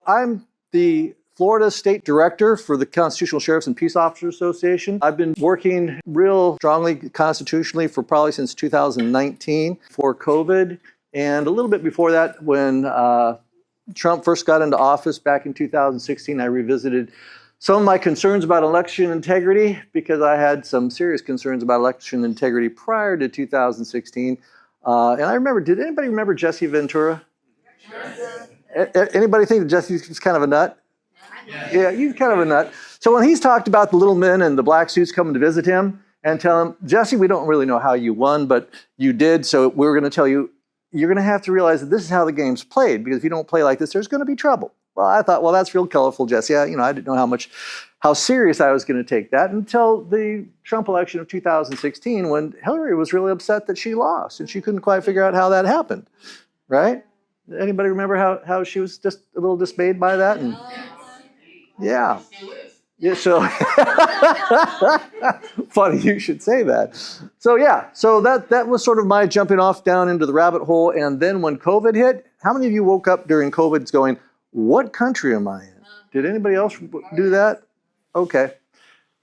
I'm the Florida State Director for the Constitutional Sheriffs and Peace Officers Association. I've been working real strongly constitutionally for probably since 2019 for COVID, and a little bit before that when Trump first got into office back in 2016, I revisited some of my concerns about election integrity because I had some serious concerns about election integrity prior to 2016. And I remember, did anybody remember Jesse Ventura? Anybody think that Jesse's kind of a nut? Yeah, he's kind of a nut. So when he's talked about the little men in the black suits coming to visit him and tell him, Jesse, we don't really know how you won, but you did, so we're going to tell you, you're going to have to realize that this is how the game's played, because if you don't play like this, there's going to be trouble. Well, I thought, well, that's real colorful, Jesse. I didn't know how serious I was going to take that until the Trump election of 2016, when Hillary was really upset that she lost, and she couldn't quite figure out how that happened, right? Anybody remember how she was just a little dismayed by that? And yeah. Yeah, so funny you should say that. So yeah, so that was sort of my jumping off down into the rabbit hole. And then when COVID hit, how many of you woke up during COVID going, what country am I in? Did anybody else do that? Okay.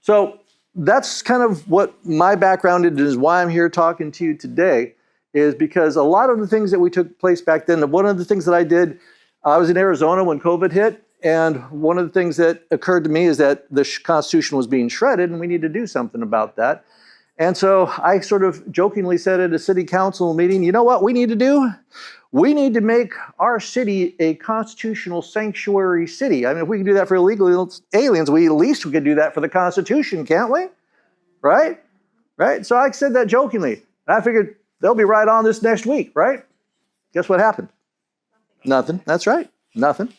So that's kind of what my background is, why I'm here talking to you today, is because a lot of the things that we took place back then, one of the things that I did, I was in Arizona when COVID hit, and one of the things that occurred to me is that the Constitution was being shredded and we need to do something about that. And so I sort of jokingly said at a city council meeting, you know what we need to do? We need to make our city a constitutional sanctuary city. I mean, if we can do that for illegal aliens, at least we could do that for the Constitution, can't we? Right? Right? So I said that jokingly. And I figured they'll be right on this next week, right? Guess what happened? Nothing. That's right. Nothing.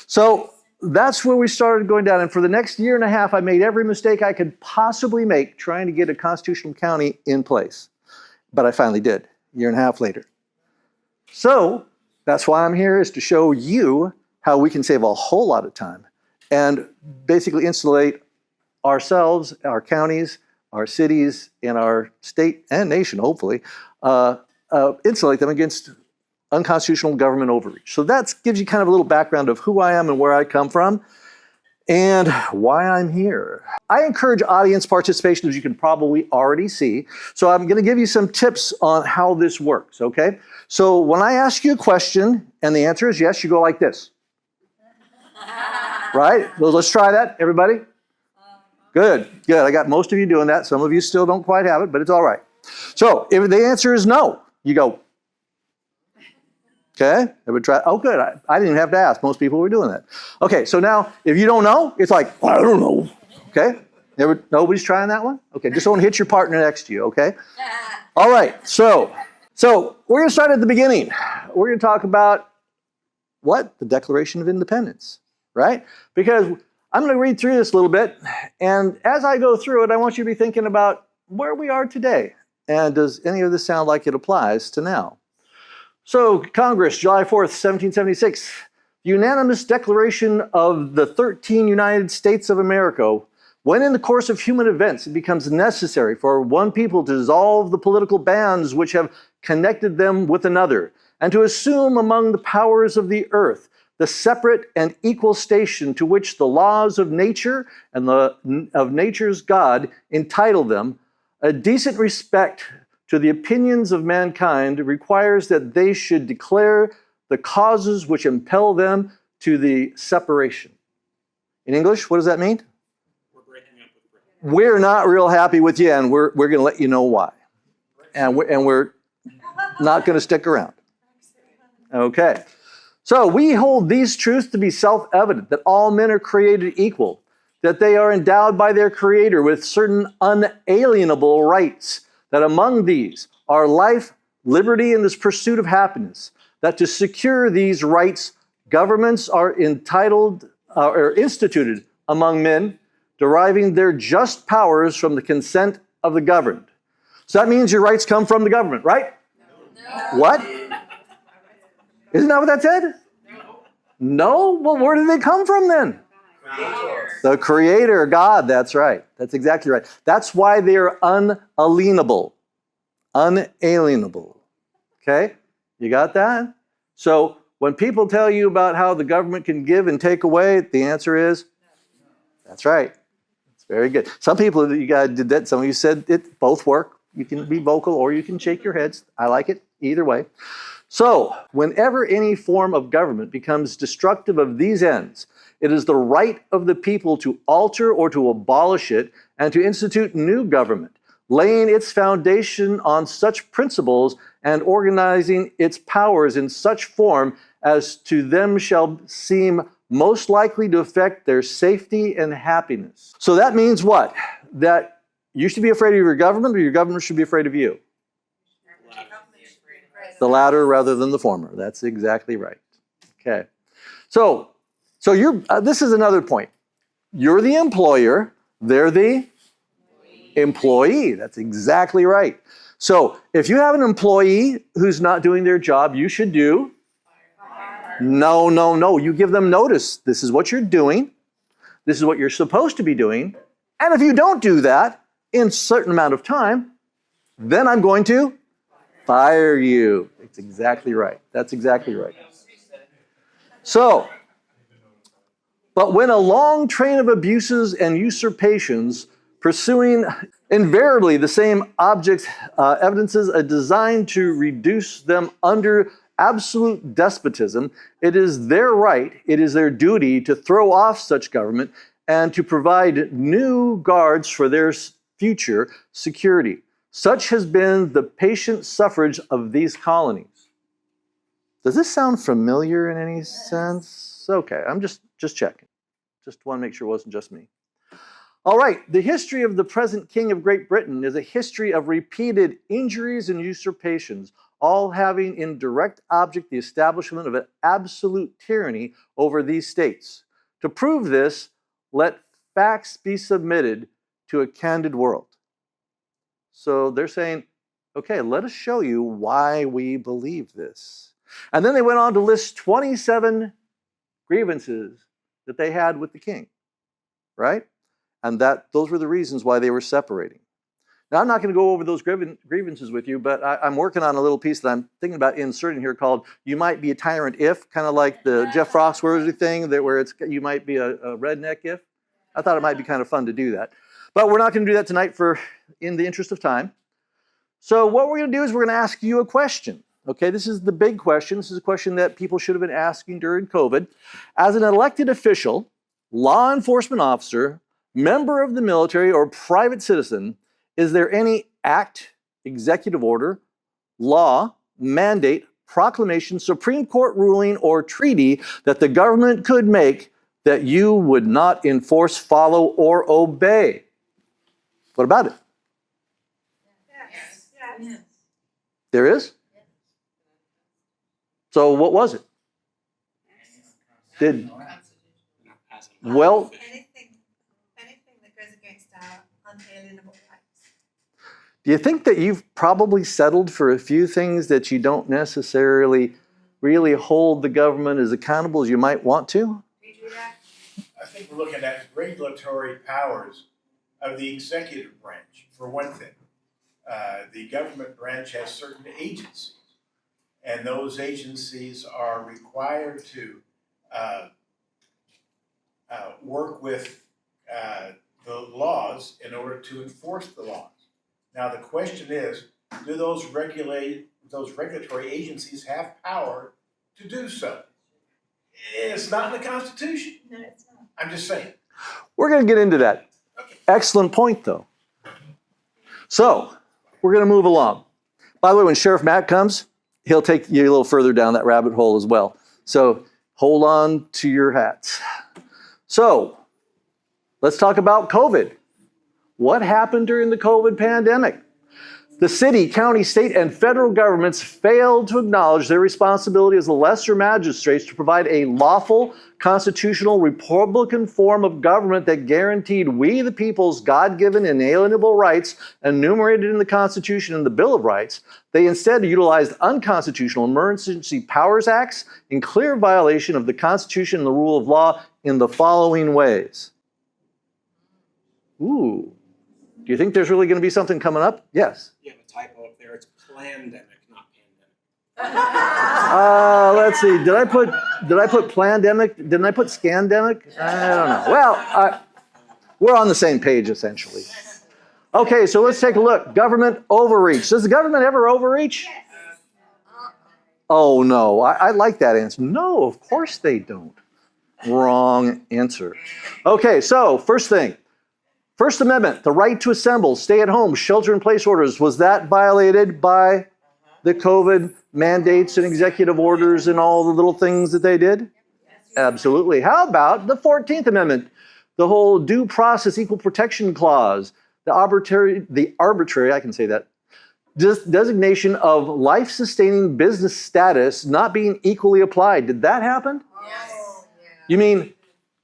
So that's where we started going down. And for the next year and a half, I made every mistake I could possibly make trying to get a constitutional county in place. But I finally did, a year and a half later. So that's why I'm here, is to show you how we can save a whole lot of time and basically insulate ourselves, our counties, our cities, and our state and nation, hopefully, insulate them against unconstitutional government overreach. So that gives you kind of a little background of who I am and where I come from and why I'm here. I encourage audience participation, as you can probably already see. So I'm going to give you some tips on how this works, okay? So when I ask you a question and the answer is yes, you go like this. Right? Well, let's try that, everybody. Good, good. I got most of you doing that. Some of you still don't quite have it, but it's all right. So if the answer is no, you go, okay, I would try. Oh, good. I didn't even have to ask. Most people were doing that. Okay, so now if you don't know, it's like, I don't know. Okay, nobody's trying that one? Okay, just don't hit your partner next to you, okay? All right, so we're going to start at the beginning. We're going to talk about what? The Declaration of Independence, right? Because I'm going to read through this a little bit, and as I go through it, I want you to be thinking about where we are today. And does any of this sound like it applies to now? So, Congress, July 4th, 1776, unanimous declaration of the 13 United States of America. When in the course of human events it becomes necessary for one people to dissolve the political bands which have connected them with another, and to assume among the powers of the earth the separate and equal station to which the laws of nature and of nature's God entitle them, a decent respect to the opinions of mankind requires that they should declare the causes which impel them to the separation. In English, what does that mean? We're breaking up with Britain. We're not real happy with you, and we're going to let you know why. And we're not going to stick around. Okay. So we hold these truths to be self-evident, that all men are created equal, that they are endowed by their Creator with certain unalienable rights, that among these are life, liberty, and this pursuit of happiness, that to secure these rights, governments are entitled or instituted among men, deriving their just powers from the consent of the governed. So that means your rights come from the government, right? No. What? Isn't that what that said? No? Well, where did they come from then? The Creator, God, that's right. That's exactly right. That's why they're unalienable. Unalienable. Okay? You got that? So When people tell you about how the government can give and take away, the answer is, that's right. It's very good. Some people, you guys did that. Some of you said it both work. You can be vocal or you can shake your heads. I like it either way. So, whenever any form of government becomes destructive of these ends, it is the right of the people to alter or to abolish it and to institute new government, laying its foundation on such principles and organizing its powers in such form as to them shall seem most likely to affect their safety and happiness. So that means what? That you should be afraid of your government, or your government should be afraid of you? The latter rather than the former. That's exactly right. Okay. So you're, this is another point. You're the employer, they're the employee. That's exactly right. So if you have an employee who's not doing their job, you should do? No. You give them notice. This is what you're doing. This is what you're supposed to be doing. And if you don't do that in a certain amount of time, then I'm going to fire you. It's exactly right. That's exactly right. So, but when a long train of abuses and usurpations pursuing invariably the same objects, evidences a design to reduce them under absolute despotism, it is their right, it is their duty to throw off such government and to provide new guards for their future security. Such has been the patient suffrage of these colonies. Does this sound familiar in any sense? Okay, I'm just checking. Just want to make sure it wasn't just me. All right, the history of the present King of Great Britain is a history of repeated injuries and usurpations, all having in direct object the establishment of an absolute tyranny over these states. To prove this, let facts be submitted to a candid world. So they're saying, okay, let us show you why we believe this. And then they went on to list 27 grievances that they had with the king, right? And those were the reasons why they were separating. Now, I'm not going to go over those grievances with you, but I'm working on a little piece that I'm thinking about inserting here called "You Might Be a Tyrant If," kind of like the Jeff Foxworthy thing, where it's you might be a redneck if. I thought it might be kind of fun to do that. But we're not going to do that tonight in the interest of time. So what we're going to do is we're going to ask you a question. Okay, this is the big question. This is a question that people should have been asking during COVID. As an elected official, law enforcement officer, member of the military, or private citizen, is there any act, executive order, law, mandate, proclamation, Supreme Court ruling, or treaty that the government could make that you would not enforce, follow, or obey? What about it? Yes. There is? So what was it? Well, anything that goes against our unalienable rights. do you think that you've probably settled for a few things that you don't necessarily really hold the government as accountable as you might want to? I think we're looking at regulatory powers of the executive branch, for one thing. The government branch has certain agencies, and those agencies are required to work with the laws in order to enforce the laws. Now the question is, do those regulatory agencies have power to do so? It's not in the Constitution. No, it's not. I'm just saying. We're going to get into that. Okay. Excellent point, though. So, we're going to move along. By the way, when Sheriff Matt comes, he'll take you a little further down that rabbit hole as well. So, hold on to your hats. So, let's talk about COVID. What happened during the COVID pandemic? The city, county, state, and federal governments failed to acknowledge their responsibility as the lesser magistrates to provide a lawful, constitutional, republican form of government that guaranteed we, the people's God-given inalienable rights enumerated in the Constitution and the Bill of Rights. They instead utilized unconstitutional Emergency Powers Acts in clear violation of the Constitution and the rule of law in the following ways. Ooh. Do you think there's really going to be something coming up? Yes. You have a typo up there. It's plandemic, not pandemic. Let's see. Did I put plandemic? Didn't I put scandemic? I don't know. Well, we're on the same page essentially. Okay, so let's take a look. Government overreach. Does the government ever overreach? Oh no, I like that answer. No, of course they don't. Wrong answer. Okay, so first thing. First Amendment, the right to assemble, stay at home, shelter-in-place orders. Was that violated by the COVID mandates and executive orders and all the little things that they did? Absolutely. How about the 14th Amendment? The whole due process, equal protection clause, the arbitrary, I can say that, designation of life-sustaining business status not being equally applied. Did that happen? Yes. You mean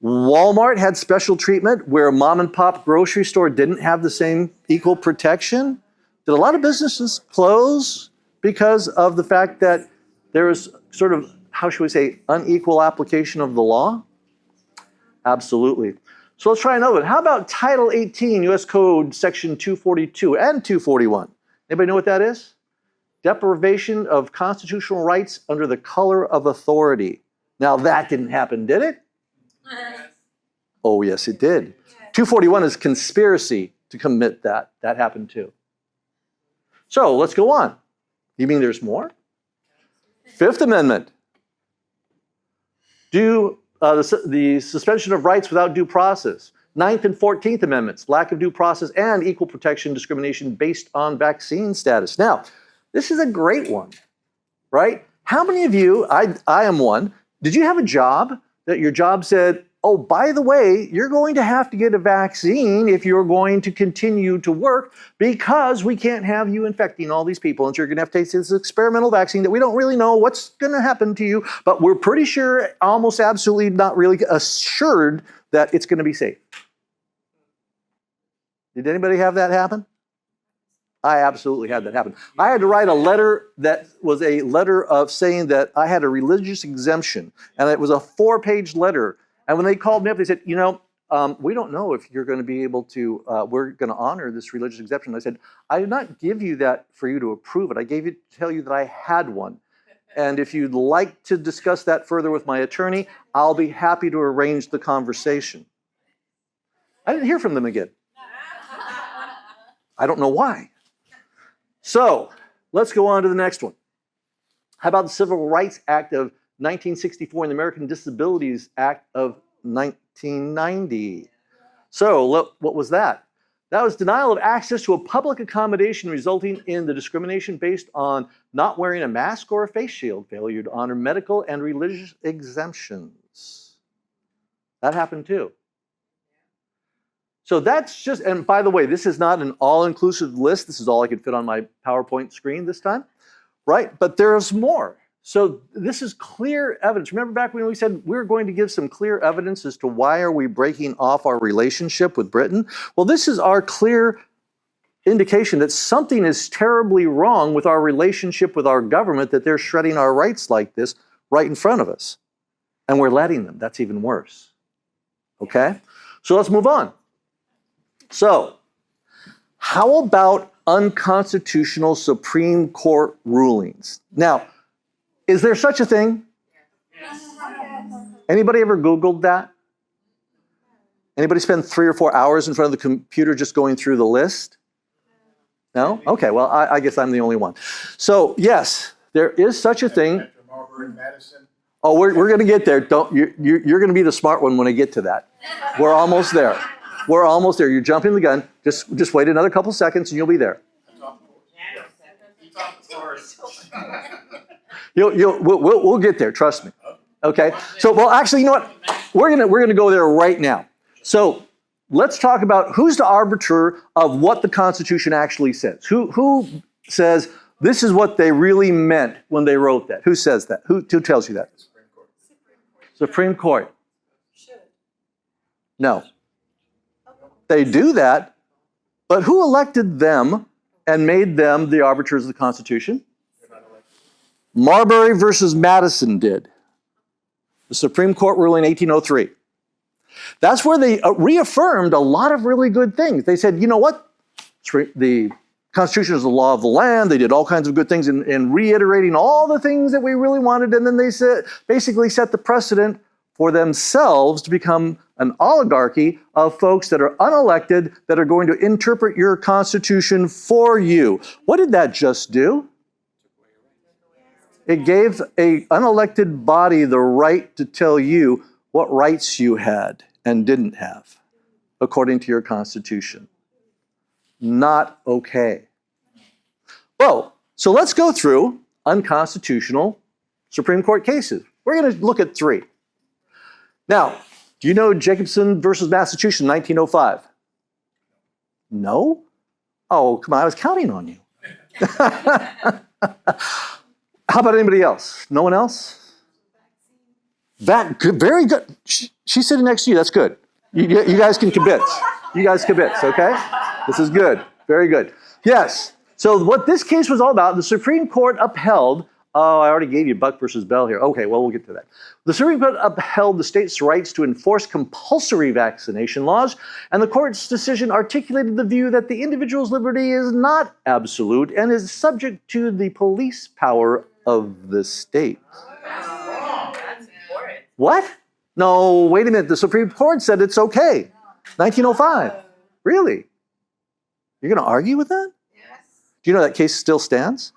Walmart had special treatment where a mom and pop grocery store didn't have the same equal protection? Did a lot of businesses close because of the fact that there was sort of, how should we say, unequal application of the law? Absolutely. So let's try another one. How about Title 18, U.S. Code Section 242 and 241? Anybody know what that is? Deprivation of constitutional rights under the color of authority. Now that didn't happen, did it? Oh, yes, it did. 241 is conspiracy to commit that. That happened too. So let's go on. You mean there's more? Fifth Amendment. The suspension of rights without due process. 9th and 14th Amendments, lack of due process and equal protection discrimination based on vaccine status. Now, this is a great one, right? How many of you, I am one, did you have a job that your job said, oh, by the way, you're going to have to get a vaccine if you're going to continue to work because we can't have you infecting all these people. And so you're going to have to take this experimental vaccine that we don't really know what's going to happen to you, but we're pretty sure, almost absolutely not really assured that it's going to be safe. Did anybody have that happen? I absolutely had that happen. I had to write a letter that was a letter of saying that I had a religious exemption, and it was a 4-page letter. And when they called me up, they said, you know, we don't know if you're going to be able to, we're going to honor this religious exemption. I said, I did not give you that for you to approve it. I gave it to tell you that I had one. And if you'd like to discuss that further with my attorney, I'll be happy to arrange the conversation. I didn't hear from them again. I don't know why. So let's go on to the next one. How about the Civil Rights Act of 1964 and the American Disabilities Act of 1990? So what was that? That was denial of access to a public accommodation resulting in the discrimination based on not wearing a mask or a face shield, failure to honor medical and religious exemptions. That happened too. So that's just, and by the way, this is not an all-inclusive list. This is all I could fit on my PowerPoint screen this time, right? But there's more. So this is clear evidence. Remember back when we said we were going to give some clear evidence as to why are we breaking off our relationship with Britain? Well, this is our clear indication that something is terribly wrong with our relationship with our government, that they're shredding our rights like this right in front of us. And we're letting them. That's even worse. Okay? So let's move on. So, how about unconstitutional Supreme Court rulings? Now, is there such a thing? Anybody ever Googled that? Anybody spend 3 or 4 hours in front of the computer just going through the list? No? Okay, well, I guess I'm the only one. So, yes, there is such a thing. Oh, we're going to get there. You're going to be the smart one when I get to that. We're almost there. We're almost there. You're jumping the gun. Just wait another couple seconds and you'll be there. We'll get there. Trust me. Okay. So, well, actually, you know what? We're gonna go there right now. So let's talk about who's the arbiter of what the Constitution actually says. Who says this is what they really meant when they wrote that? Who says that? Who tells you that? Supreme Court. No. They do that, but who elected them and made them the arbiters of the Constitution? Marbury versus Madison did. The Supreme Court ruling 1803. That's where they reaffirmed a lot of really good things. They said, you know what? The Constitution is the law of the land. They did all kinds of good things in reiterating all the things that we really wanted. And then they basically set the precedent for themselves to become an oligarchy of folks that are unelected that are going to interpret your Constitution for you. What did that just do? It gave an unelected body the right to tell you what rights you had and didn't have, according to your Constitution. Not okay. Well, so let's go through unconstitutional Supreme Court cases. We're going to look at 3. Now, do you know Jacobson versus Massachusetts, 1905? No? Oh, come on, I was counting on you. How about anybody else? No one else? Very good. She's sitting next to you. That's good. You guys can convince. You guys convince, okay? This is good. Very good. Yes. So what this case was all about, the Supreme Court upheld, oh, I already gave you Buck versus Bell here. Okay, well, we'll get to that. The Supreme Court upheld the state's rights to enforce compulsory vaccination laws, and the court's decision articulated the view that the individual's liberty is not absolute and is subject to the police power of the state. That's important. What? No, wait a minute. The Supreme Court said it's okay. 1905. Really? You're going to argue with that? Yes. Do you know that case still stands?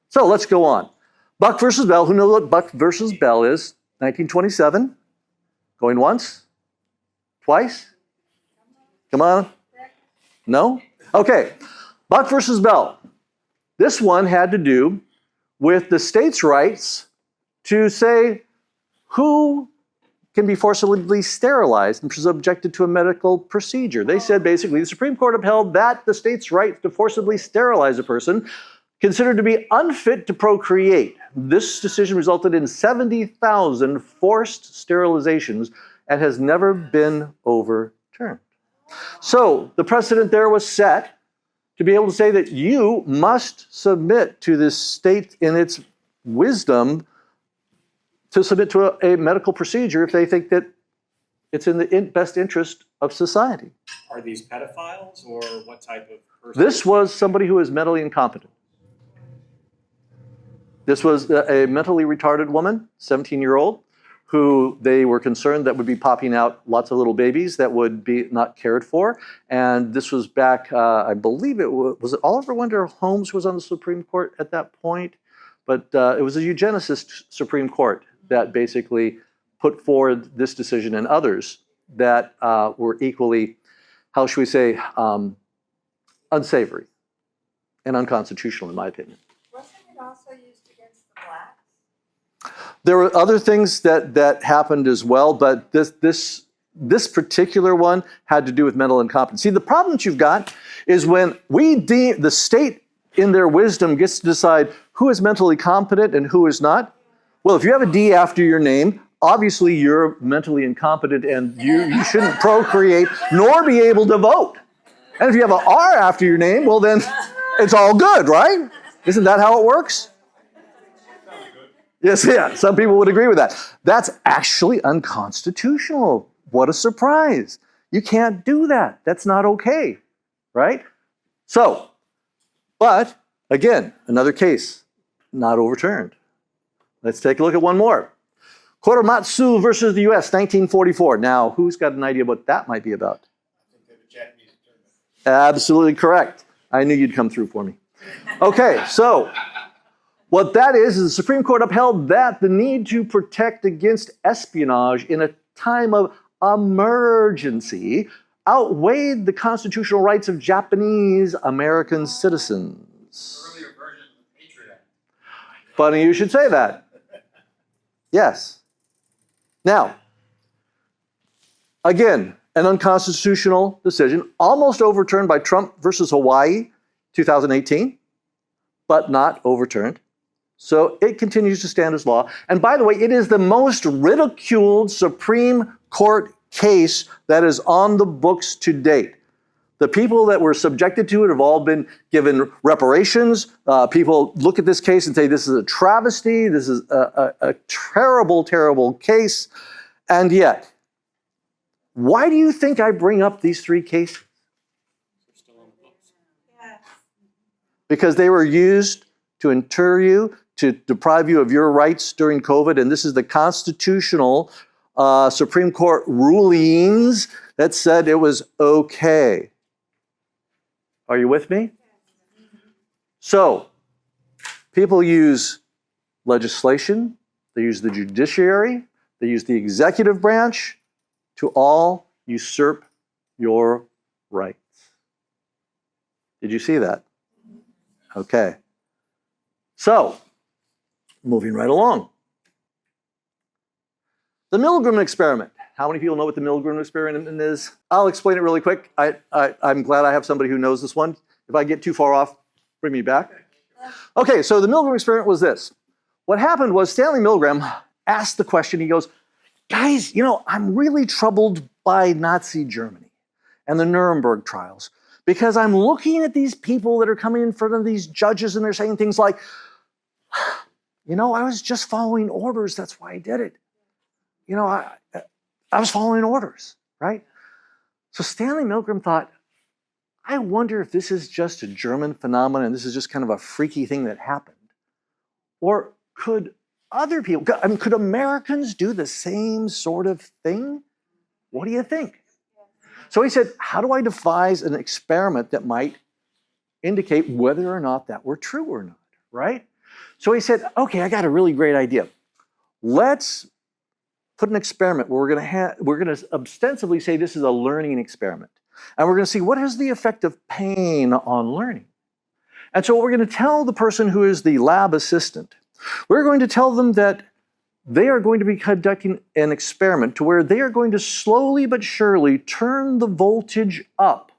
So let's go on. Buck versus Bell. Who knows what Buck versus Bell is? 1927. Going once? Twice? Come on. No? Okay. Buck versus Bell. This one had to do with the state's rights to say who can be forcibly sterilized and subjected to a medical procedure. They said basically the Supreme Court upheld that the state's right to forcibly sterilize a person considered to be unfit to procreate. This decision resulted in 70,000 forced sterilizations and has never been overturned. So the precedent there was set to be able to say that you must submit to this state in its wisdom to submit to a medical procedure if they think that it's in the best interest of society. Are these pedophiles or what type of person? This was somebody who is mentally incompetent. This was a mentally retarded woman, 17-year-old, who they were concerned that would be popping out lots of little babies that would be not cared for. And this was back, I believe was it Oliver Wendell Holmes was on the Supreme Court at that point? But it was a eugenicist Supreme Court that basically put forward this decision and others that were equally, how should we say, unsavory and unconstitutional, in my opinion. Wasn't it also used against the blacks? There were other things that happened as well, but this particular one had to do with mental incompetence. See, the problem that you've got is when the state in their wisdom gets to decide who is mentally competent and who is not. Well, if you have a D after your name, obviously you're mentally incompetent and you shouldn't procreate nor be able to vote. And if you have an R after your name, well then it's all good, right? Isn't that how it works? Yes, yeah, some people would agree with that. That's actually unconstitutional. What a surprise. You can't do that. That's not okay, right? So, but again, another case, not overturned. Let's take a look at one more. Korematsu versus the U.S., 1944. Now, who's got an idea what that might be about? I think they're the Japanese internment. Absolutely correct. I knew you'd come through for me. Okay, so what that is the Supreme Court upheld that the need to protect against espionage in a time of emergency outweighed the constitutional rights of Japanese American citizens. Earlier version of the Patriot Act. Funny you should say that. Yes. Now, again, an unconstitutional decision, almost overturned by Trump versus Hawaii, 2018, but not overturned. So it continues to stand as law. And by the way, it is the most ridiculed Supreme Court case that is on the books to date. The people that were subjected to it have all been given reparations. People look at this case and say, this is a travesty. This is a terrible, terrible case. And yet, why do you think I bring up these 3 cases? They're still on the books. because they were used to inter you, to deprive you of your rights during COVID, and this is the constitutional Supreme Court rulings that said it was okay. Are you with me? So, people use legislation, they use the judiciary, they use the executive branch to all usurp your rights. Did you see that? Okay. So, moving right along. The Milgram experiment. How many people know what the Milgram experiment is? I'll explain it really quick. I'm glad I have somebody who knows this one. If I get too far off, bring me back. Okay, so the Milgram experiment was this. What happened was Stanley Milgram asked the question, he goes, guys, I'm really troubled by Nazi Germany and the Nuremberg trials because I'm looking at these people that are coming in front of these judges and they're saying things like, I was just following orders, that's why I did it. I was following orders, right? So Stanley Milgram thought, I wonder if this is just a German phenomenon, this is just kind of a freaky thing that happened. Or could other people, could Americans do the same sort of thing? What do you think? So he said, how do I devise an experiment that might indicate whether or not that were true or not, right? So he said, okay, I got a really great idea. Let's put an experiment where we're going to ostensibly say this is a learning experiment. And we're going to see what is the effect of pain on learning. And so what we're going to tell the person who is the lab assistant, we're going to tell them that they are going to be conducting an experiment to where they are going to slowly but surely turn the voltage up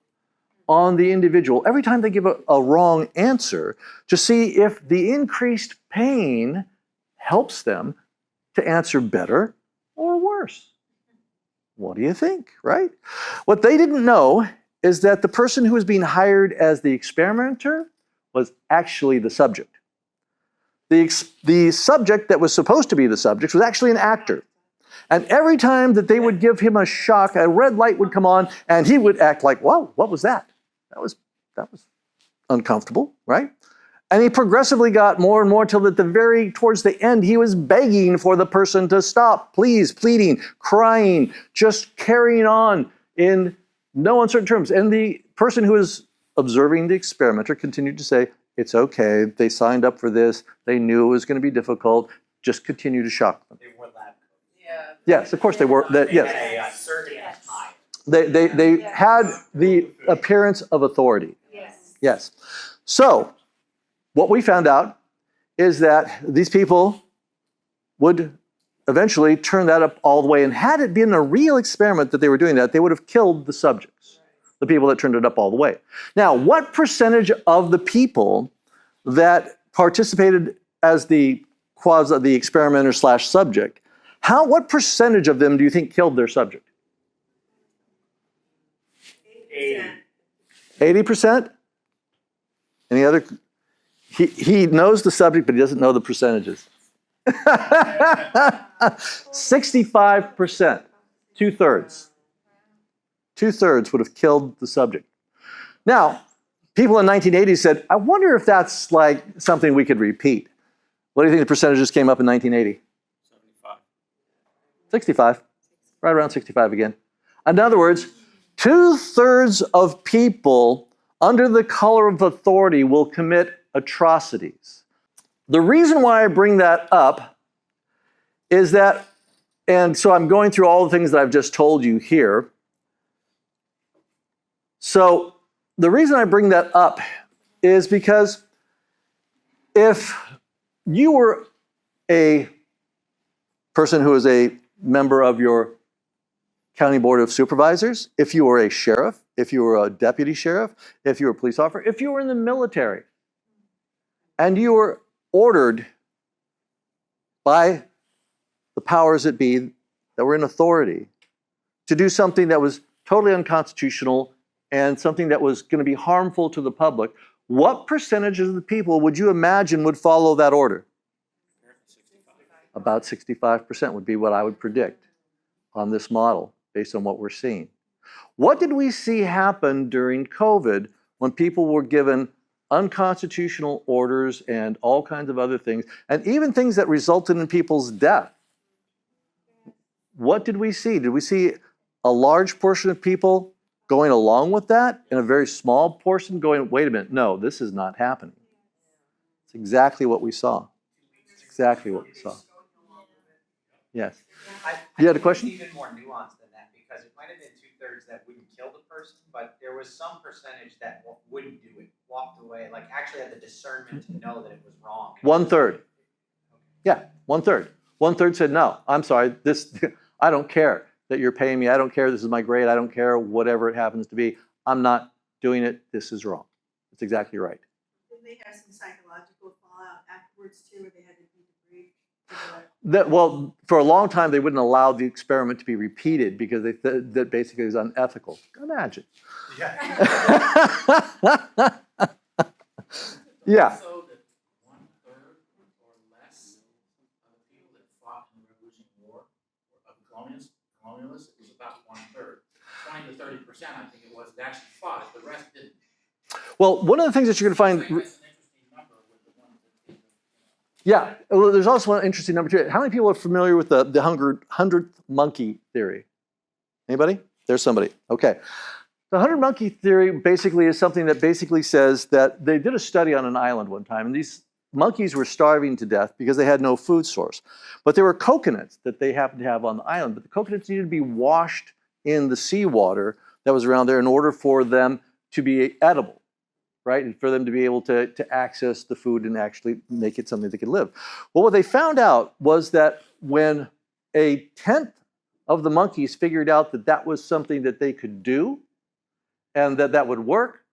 on the individual every time they give a wrong answer to see if the increased pain helps them to answer better or worse. What do you think, right? What they didn't know is that the person who was being hired as the experimenter was actually the subject. The subject that was supposed to be the subject was actually an actor. And every time that they would give him a shock, a red light would come on, and he would act like, whoa, what was that? That was uncomfortable, right? And he progressively got more and more till towards the end, he was begging for the person to stop, please, pleading, crying, just carrying on in no uncertain terms. And the person who was observing the experimenter continued to say, it's okay, they signed up for this, they knew it was going to be difficult, just continue to shock them. They wore lab coats. Yeah. Yes, of course they were. Yes. They had a certain time. They had the appearance of authority. Yes. Yes. So, what we found out is that these people would eventually turn that up all the way. And had it been a real experiment that they were doing that, they would have killed the subjects, the people that turned it up all the way. Now, what percentage of the people that participated as the experimenter / subject, what percentage of them do you think killed their subject? 80%? Any other? He knows the subject, but he doesn't know the percentages. 65%, 2/3. 2/3 would have killed the subject. Now, people in 1980 said, I wonder if that's like something we could repeat. What do you think the percentages came up in 1980? 75. 65, right around 65 again. In other words, 2/3 of people under the color of authority will commit atrocities. The reason why I bring that up is that, and so I'm going through all the things that I've just told you here. So the reason I bring that up is because if you were a person who is a member of your county board of supervisors, if you were a sheriff, if you were a deputy sheriff, if you were a police officer, if you were in the military, and you were ordered by the powers that be that were in authority to do something that was totally unconstitutional and something that was going to be harmful to the public, what percentage of the people would you imagine would follow that order? About 65% would be what I would predict on this model based on what we're seeing. What did we see happen during COVID when people were given unconstitutional orders and all kinds of other things, and even things that resulted in people's death. What did we see? Did we see a large portion of people going along with that and a very small portion going, wait a minute, no, this is not happening? It's exactly what we saw. It's exactly what we saw. Yes. You had a question? It's even more nuanced than that, because it might have been 2/3 that wouldn't kill the person, but there was some percentage that wouldn't do it, walked away, like actually had the discernment to know that it was wrong. 1/3. Yeah, 1/3. 1/3 said, no, I'm sorry, this, I don't care that you're paying me. I don't care. This is my grade. I don't care whatever it happens to be. I'm not doing it. This is wrong. That's exactly right. Did they have some psychological fallout afterwards too, where they had to be debriefed? Well, for a long time, they wouldn't allow the experiment to be repeated because they that basically is unethical. Imagine. Yeah. Yeah. So that 1/3 or less of the people that fought in the Revolutionary War of colonialists, it was about 1/3. 20 to 30%, I think it was, that actually fought it. The rest didn't. Well, one of the things that you're going to That's find. an interesting number with the ones that didn't. Yeah. Well, there's also one interesting number too. How many people are familiar with the 100th monkey theory? Anybody? There's somebody. Okay. The 100 monkey theory basically is something that basically says that they did a study on an island one time, and these monkeys were starving to death because they had no food source. But there were coconuts that they happened to have on the island, but the coconuts needed to be washed in the seawater that was around there in order for them to be edible, right? And for them to be able to access the food and actually make it something they could live. Well, what they found out was that when 1/10 of the monkeys figured out that that was something that they could do, and that would work,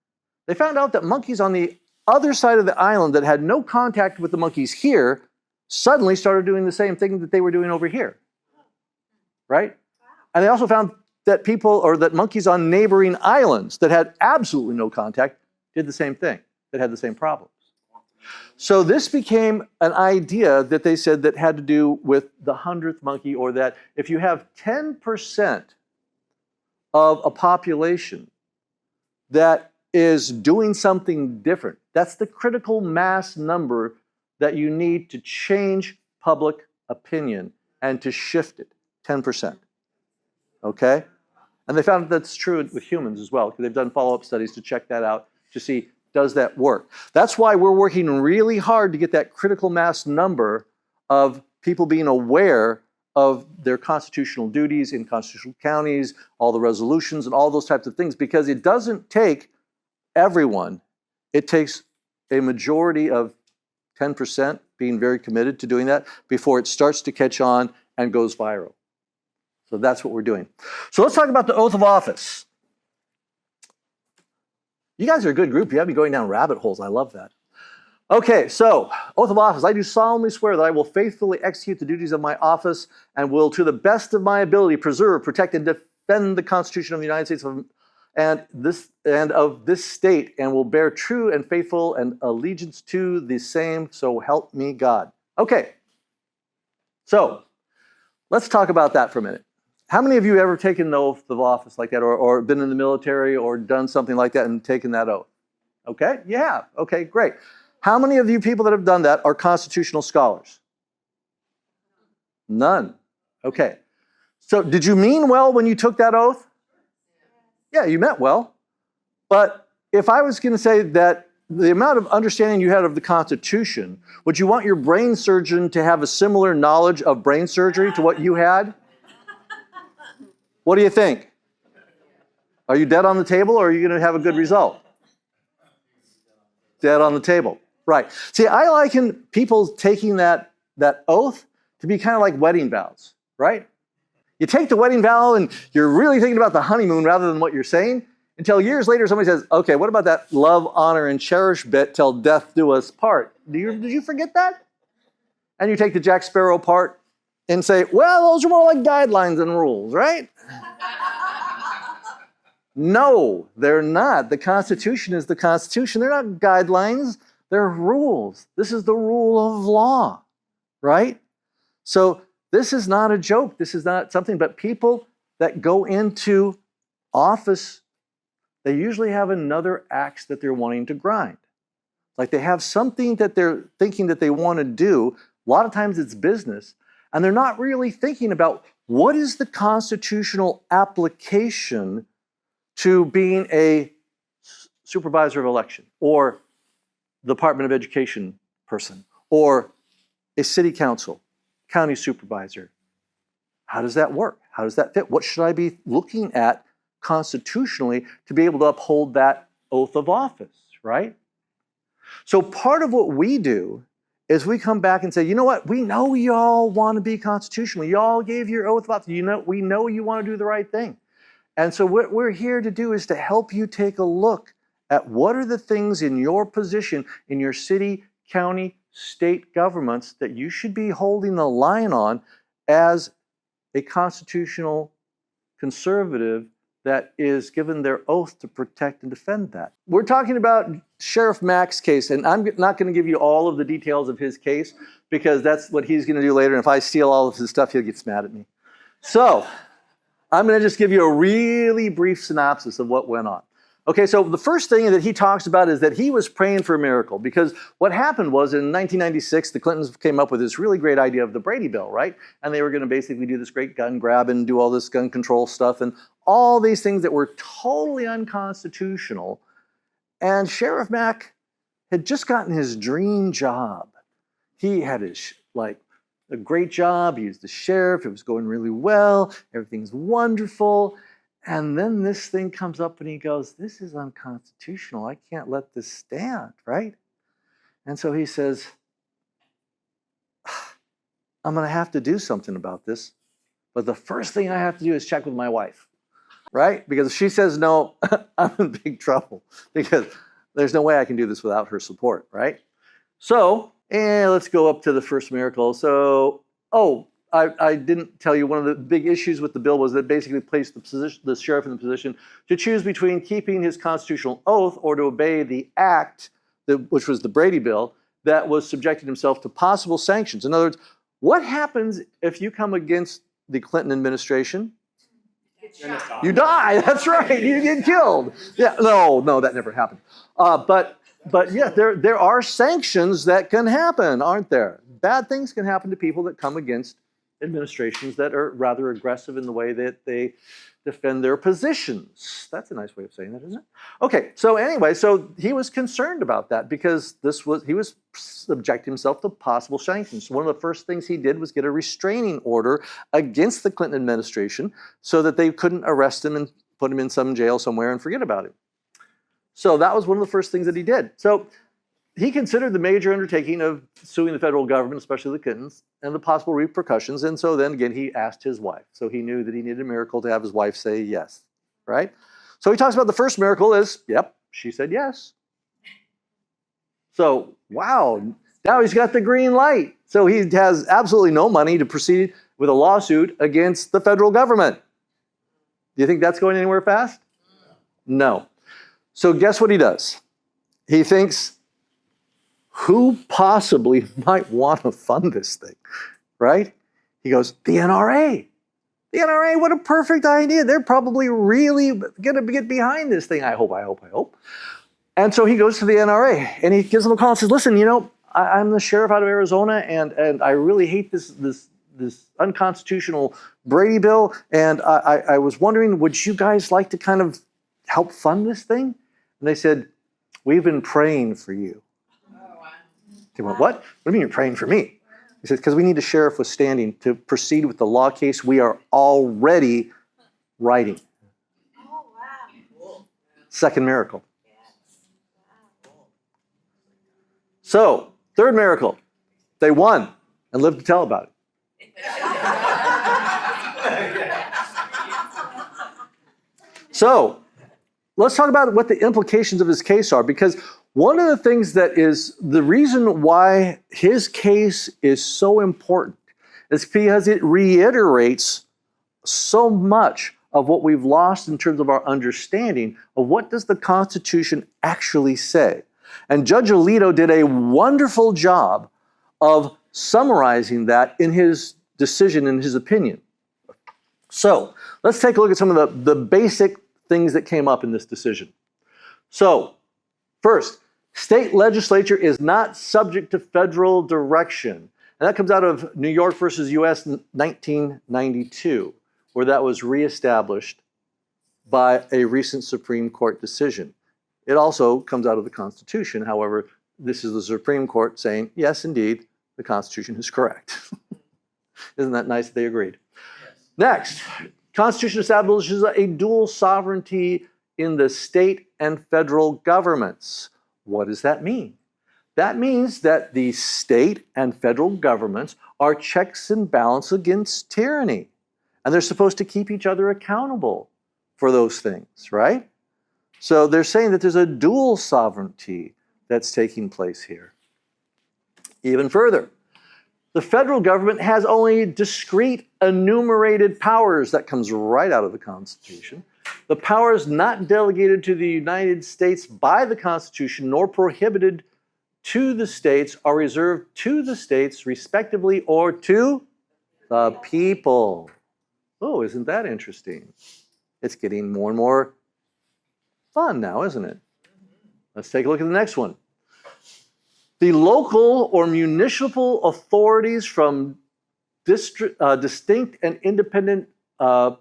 they found out that monkeys on the other side of the island that had no contact with the monkeys here suddenly started doing the same thing that they were doing over here, right? And they also found that that monkeys on neighboring islands that had absolutely no contact did the same thing, that had the same problems. So this became an idea that they said that had to do with the 100th monkey, or that if you have 10% of a population that is doing something different, that's the critical mass number that you need to change public opinion and to shift it, 10%. Okay? And they found that that's true with humans as well, because they've done follow-up studies to check that out to see, does that work? That's why we're working really hard to get that critical mass number of people being aware of their constitutional duties in constitutional counties, all the resolutions and all those types of things, because it doesn't take everyone. It takes a majority of 10% being very committed to doing that before it starts to catch on and goes viral. So that's what we're doing. So let's talk about the oath of office. You guys are a good group. You have me going down rabbit holes. I love that. Okay, so oath of office. I do solemnly swear that I will faithfully execute the duties of my office and will, to the best of my ability, preserve, protect, and defend the Constitution of the United States and of this state, and will bear true and faithful and allegiance to the same. So help me God. Okay, so let's talk about that for a minute. How many of you ever taken the oath of office like that, or been in the military or done something like that and taken that oath? Okay, you have. Okay, great. How many of you people that have done that are constitutional scholars? None. Okay. So did you mean well when you took that oath? Yeah, you meant well. But if I was going to say that the amount of understanding you had of the Constitution, would you want your brain surgeon to have a similar knowledge of brain surgery to what you had? What do you think? Are you dead on the table, or are you going to have a good result? Dead on the table. Right. See, I liken people taking that oath to be kind of like wedding vows, right? You take the wedding vow and you're really thinking about the honeymoon rather than what you're saying, until years later somebody says, okay, what about that love, honor, and cherish bit till death do us part? Did you forget that? And you take the Jack Sparrow part and say, well, those are more like guidelines and rules, right? No, they're not. The Constitution is the Constitution. They're not guidelines. They're rules. This is the rule of law, right? So this is not a joke. This is not something, but people that go into office, they usually have another axe that they're wanting to grind. Like they have something that they're thinking that they want to do. A lot of times it's business, and they're not really thinking about what is the constitutional application to being a supervisor of election or the Department of Education person or a city council, county supervisor. How does that work? How does that fit? What should I be looking at constitutionally to be able to uphold that oath of office, right? So part of what we do is we come back and say, you know what? We know y'all want to be constitutional. Y'all gave your oath of office. We know you want to do the right thing. And so what we're here to do is to help you take a look at what are the things in your position, in your city, county, state governments that you should be holding the line on as a constitutional conservative that is given their oath to protect and defend that. We're talking about Sheriff Mack's case, and I'm not going to give you all of the details of his case because that's what he's going to do later, and if I steal all of his stuff, he'll get mad at me. So I'm going to just give you a really brief synopsis of what went on. Okay, so the first thing that he talks about is that he was praying for a miracle because what happened was in 1996, the Clintons came up with this really great idea of the Brady Bill, right? And they were going to basically do this great gun grab and do all this gun control stuff and all these things that were totally unconstitutional. And Sheriff Mack had just gotten his dream job. He had his, a great job. He was the sheriff. It was going really well. Everything's wonderful. And then this thing comes up and he goes, this is unconstitutional. I can't let this stand, right? And so he says, I'm going to have to do something about this. But the first thing I have to do is check with my wife, right? Because if she says no, I'm in big trouble because there's no way I can do this without her support, right? So, let's go up to the first miracle. So, I didn't tell you one of the big issues with the bill was that it basically placed the sheriff in the position to choose between keeping his constitutional oath or to obey the act, which was the Brady Bill, that was subjecting himself to possible sanctions. In other words, what happens if you come against the Clinton administration? You die. That's right. You get killed. Yeah. No, that never happened. But yeah, there are sanctions that can happen, aren't there? Bad things can happen to people that come against administrations that are rather aggressive in the way that they defend their positions. That's a nice way of saying that, isn't it? Okay, so anyway, so he was concerned about that because he was subjecting himself to possible sanctions. One of the first things he did was get a restraining order against the Clinton administration so that they couldn't arrest him and put him in some jail somewhere and forget about him. So that was one of the first things that he did. So he considered the major undertaking of suing the federal government, especially the Clintons, and the possible repercussions. And so then again, he asked his wife. So he knew that he needed a miracle to have his wife say yes, right? So he talks about the first miracle is, yep, she said yes. So, wow, now he's got the green light. So he has absolutely no money to proceed with a lawsuit against the federal government. Do you think that's going anywhere fast? No. So guess what he does? He thinks, who possibly might want to fund this thing, right? He goes, the NRA. The NRA, what a perfect idea. They're probably really going to get behind this thing. I hope. And so he goes to the NRA and he gives them a call and says, listen, I'm the sheriff out of Arizona and I really hate this unconstitutional Brady Bill. And I was wondering, would you guys like to kind of help fund this thing? And they said, we've been praying for you. They went, what? What do you mean you're praying for me? He said, because we need a sheriff withstanding to proceed with the law case we are already writing. Oh, wow. Second miracle. So, third miracle. They won and lived to tell about it. So, let's talk about what the implications of his case are, because one of the things that is the reason why his case is so important is because it reiterates so much of what we've lost in terms of our understanding of what does the Constitution actually say. And Judge Alito did a wonderful job of summarizing that in his decision, in his opinion. So let's take a look at some of the basic things that came up in this decision. So first, State legislature is not subject to federal direction. And that comes out of New York versus US in 1992, where that was reestablished by a recent Supreme Court decision. It also comes out of the Constitution. However, this is the Supreme Court saying, yes, indeed, the Constitution is correct. Isn't that nice that they agreed? Yes. Next, Constitution establishes a dual sovereignty in the state and federal governments. What does that mean? That means that the state and federal governments are checks and balances against tyranny. And they're supposed to keep each other accountable for those things, right? So they're saying that there's a dual sovereignty that's taking place here. Even further, the federal government has only discrete enumerated powers. That comes right out of the Constitution. The powers not delegated to the United States by the Constitution nor prohibited to the states are reserved to the states respectively or to the people. Oh, isn't that interesting? It's getting more and more fun now, isn't it? Let's take a look at the next one. The local or municipal authorities from distinct and independent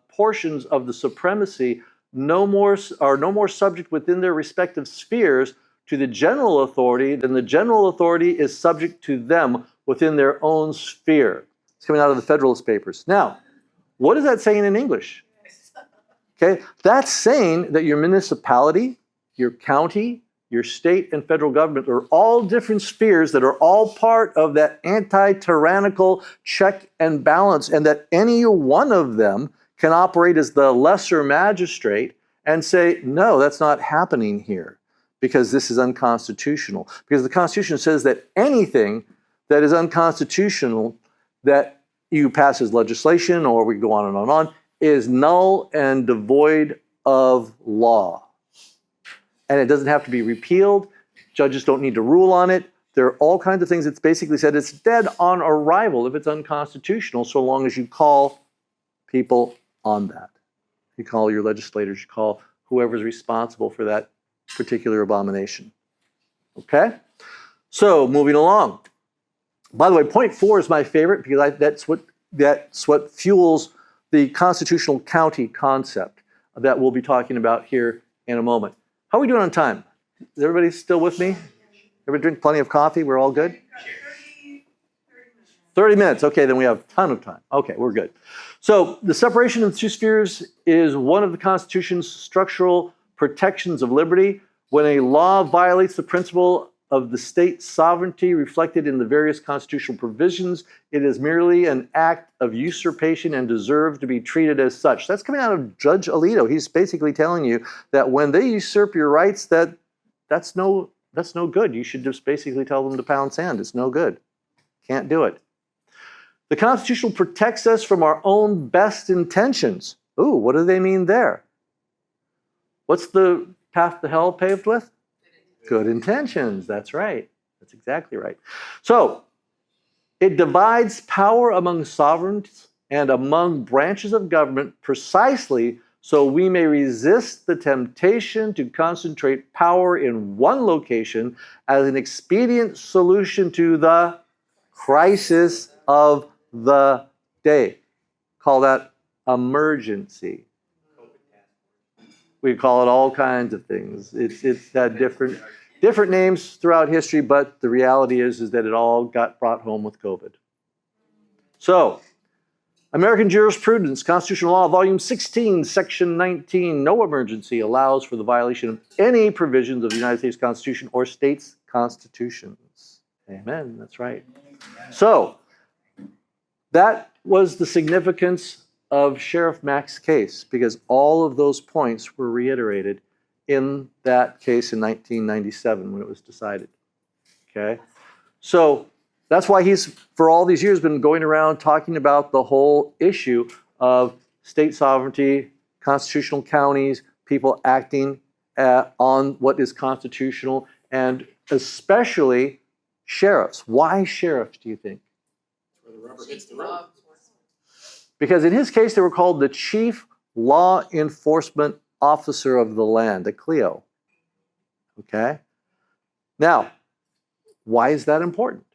portions of the supremacy are no more subject within their respective spheres to the general authority than the general authority is subject to them within their own sphere. It's coming out of the Federalist Papers. Now, what is that saying in English? Okay, that's saying that your municipality, your county, your state and federal government are all different spheres that are all part of that anti-tyrannical check and balance, and that any one of them can operate as the lesser magistrate and say, no, that's not happening here because this is unconstitutional. Because the Constitution says that anything that is unconstitutional that you pass as legislation, or we go on and on, is null and devoid of law. And it doesn't have to be repealed. Judges don't need to rule on it. There are all kinds of things that's basically said it's dead on arrival if it's unconstitutional, so long as you call people on that. You call your legislators, you call whoever's responsible for that particular abomination. Okay? So, moving along. By the way, point 4 is my favorite because that's what fuels the constitutional county concept that we'll be talking about here in a moment. How are we doing on time? Is everybody still with me? Everybody drink plenty of coffee? We're all good? 30 minutes. Okay, then we have a ton of time. Okay, we're good. So the separation of the two spheres is one of the Constitution's structural protections of liberty. When a law violates the principle of the state's sovereignty reflected in the various constitutional provisions, it is merely an act of usurpation and deserves to be treated as such. That's coming out of Judge Alito. He's basically telling you that when they usurp your rights, that's no good. You should just basically tell them to pound sand. It's no good. Can't do it. The Constitution protects us from our own best intentions. Ooh, what do they mean there? What's the path to hell paved with? Good intentions. That's right. That's exactly right. So, it divides power among sovereigns and among branches of government precisely so we may resist the temptation to concentrate power in one location as an expedient solution to the crisis of the day. Call that emergency. We call it all kinds of things. It's had different names throughout history, but the reality is that it all got brought home with COVID. So, American Jurisprudence, Constitutional Law, Volume 16, Section 19, no emergency allows for the violation of any provisions of the United States Constitution or states' constitutions. Amen, that's right. So, that was the significance of Sheriff Mack's case, because all of those points were reiterated in that case in 1997 when it was decided. Okay? So that's why he's, for all these years, been going around talking about the whole issue of state sovereignty, constitutional counties, people acting on what is constitutional, and especially sheriffs. Why sheriffs, do you think? Where the rubber hits the road. Because in his case, they were called the Chief Law Enforcement Officer of the Land, a CLEO. Okay? Now, why is that important?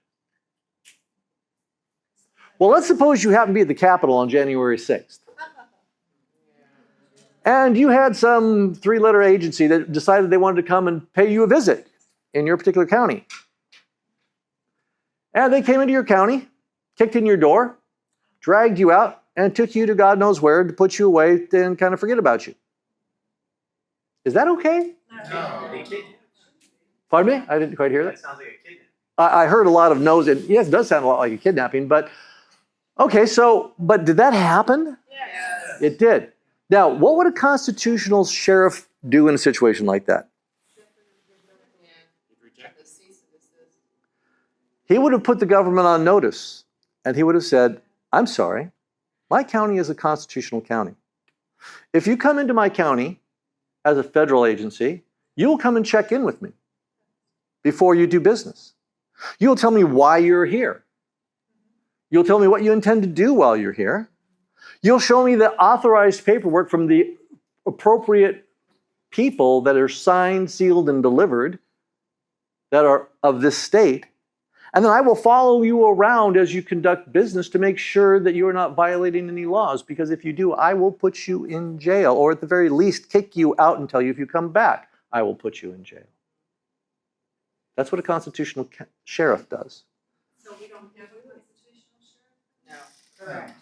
Well, let's suppose you happen to be at the Capitol on January 6th. And you had some three-letter agency that decided they wanted to come and pay you a visit in your particular county. And they came into your county, kicked in your door, dragged you out, and took you to God knows where to put you away and kind of forget about you. Is that okay? No. They kidnapped. Pardon me? I didn't quite hear that. That sounds like a kidnap. I heard a lot of no's. And yes, it does sound a lot like a kidnapping, but okay, but did that happen? Yes. It did. Now, what would a constitutional sheriff do in a situation like that? He would have put the government on notice, and he would have said, I'm sorry, my county is a constitutional county. If you come into my county as a federal agency, you will come and check in with me before you do business. You'll tell me why you're here. You'll tell me what you intend to do while you're here. You'll show me the authorized paperwork from the appropriate people that are signed, sealed, and delivered that are of this state. And then I will follow you around as you conduct business to make sure that you are not violating any laws, because if you do, I will put you in jail, or at the very least, kick you out and tell you if you come back, I will put you in jail. That's what a constitutional sheriff does. So we don't have a constitutional sheriff? No. Correct.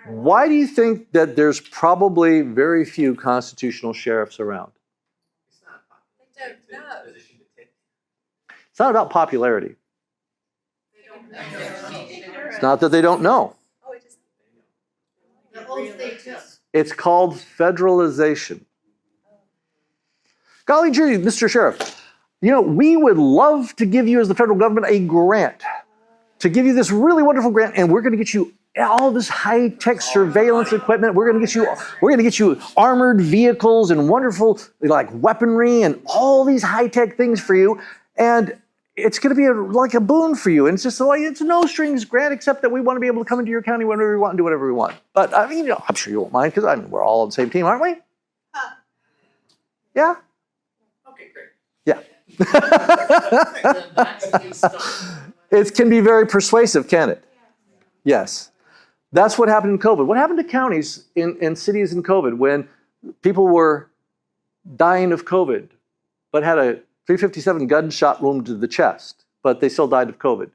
Why do you think that there's probably very few constitutional sheriffs around? It's not a They don't know. position to take. It's not about popularity. They don't know. It's not that they don't know. Oh, it isn't? The old state too. It's called federalization. Golly gee, Mr. Sheriff, we would love to give you as the federal government a grant, to give you this really wonderful grant, and we're going to get you all this high-tech surveillance equipment. We're going to get you armored vehicles and wonderful weaponry and all these high-tech things for you, and it's going to be like a boon for you. And it's just it's a no-strings grant, except that we want to be able to come into your county whenever we want and do whatever we want. But I'm sure you won't mind, because we're all on the same team, aren't we? Yeah. Okay, great. Yeah. It can be very persuasive, can it? Yes. That's what happened in COVID. What happened to counties in cities in COVID when people were dying of COVID, but had a 357 gunshot wound to the chest, but they still died of COVID?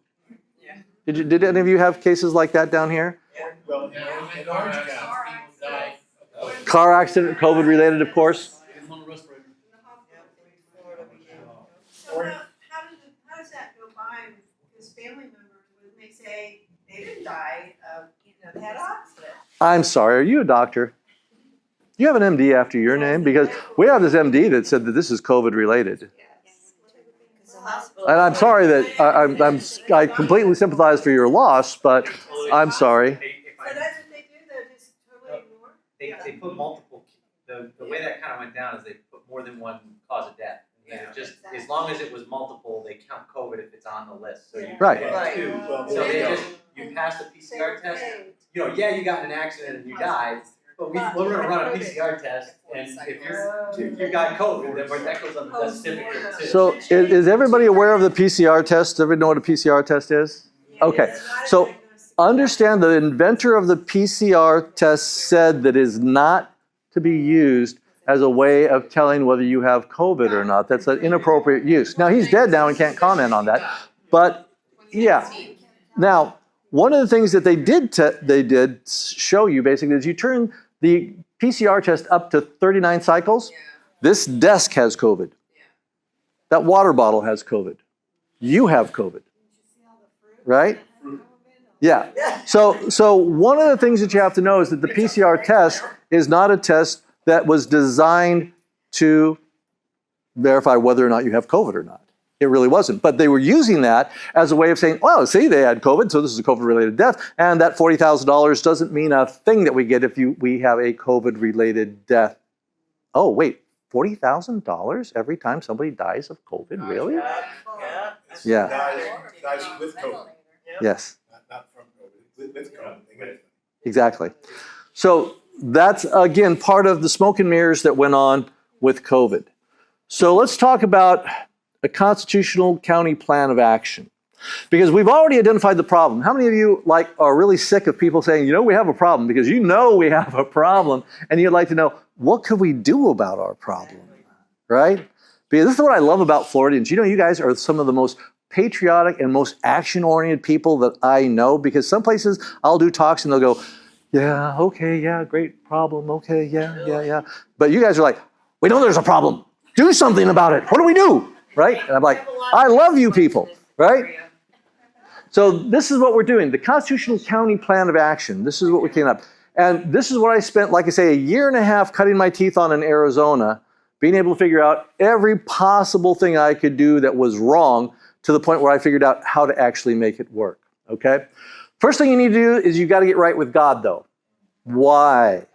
Yeah. Did any of you have cases like that down here? Well, in Orange County. Car accident, COVID-related, of course. So how does that go by with his family members when they say they didn't die of, they had an accident? I'm sorry, are you a doctor? Do you have an MD after your name? Because we have this MD that said that this is COVID-related. And I'm sorry that I completely sympathize for your loss, but I'm sorry. So that's what they do, they're just totally ignore? They put multiple, the way that kind of went down is they put more than one cause of death. And it just, as long as it was multiple, they count COVID if it's on the list. So you Right. get two. So they just, you passed the PCR test, you got in an accident and you died, but we're gonna run a PCR test, and if you got COVID, then that goes on the death certificate too. So is everybody aware of the PCR test? Does everybody know what a PCR test is? Okay, so understand the inventor of the PCR test said that it is not to be used as a way of telling whether you have COVID or not. That's an inappropriate use. Now, he's dead now and can't comment on that. But, yeah. Now, one of the things that they did show you, basically, is you turn the PCR test up to 39 cycles. This desk has COVID. That water bottle has COVID. You have COVID. Right? Yeah. So one of the things that you have to know is that the PCR test is not a test that was designed to verify whether or not you have COVID or not. It really wasn't. But they were using that as a way of saying, well, see, they had COVID, so this is a COVID-related death, and that $40,000 doesn't mean a thing that we get if we have a COVID-related death. Oh, wait, $40,000 every time somebody dies of COVID? Really? Yeah. Dies with COVID. Yes. Not from COVID, with COVID. They get it. Exactly. So that's, again, part of the smoke and mirrors that went on with COVID. So let's talk about a constitutional county plan of action. Because we've already identified the problem. How many of you are really sick of people saying, we have a problem, because we have a problem, and you'd like to know, what could we do about our problem, right? Because this is what I love about Floridians. You guys are some of the most patriotic and most action-oriented people that I know, because some places I'll do talks and they'll go, yeah, okay, yeah, great problem, okay, yeah. But you guys are like, we know there's a problem. Do something about it. What do we do, right? And I'm like, I love you people, right? So this is what we're doing, the Constitutional County Plan of Action. This is what we came up. And this is what I spent, like I say, 1.5 years cutting my teeth on in Arizona, being able to figure out every possible thing I could do that was wrong, to the point where I figured out how to actually make it work, okay? First thing you need to do is you've got to get right with God, though. Why?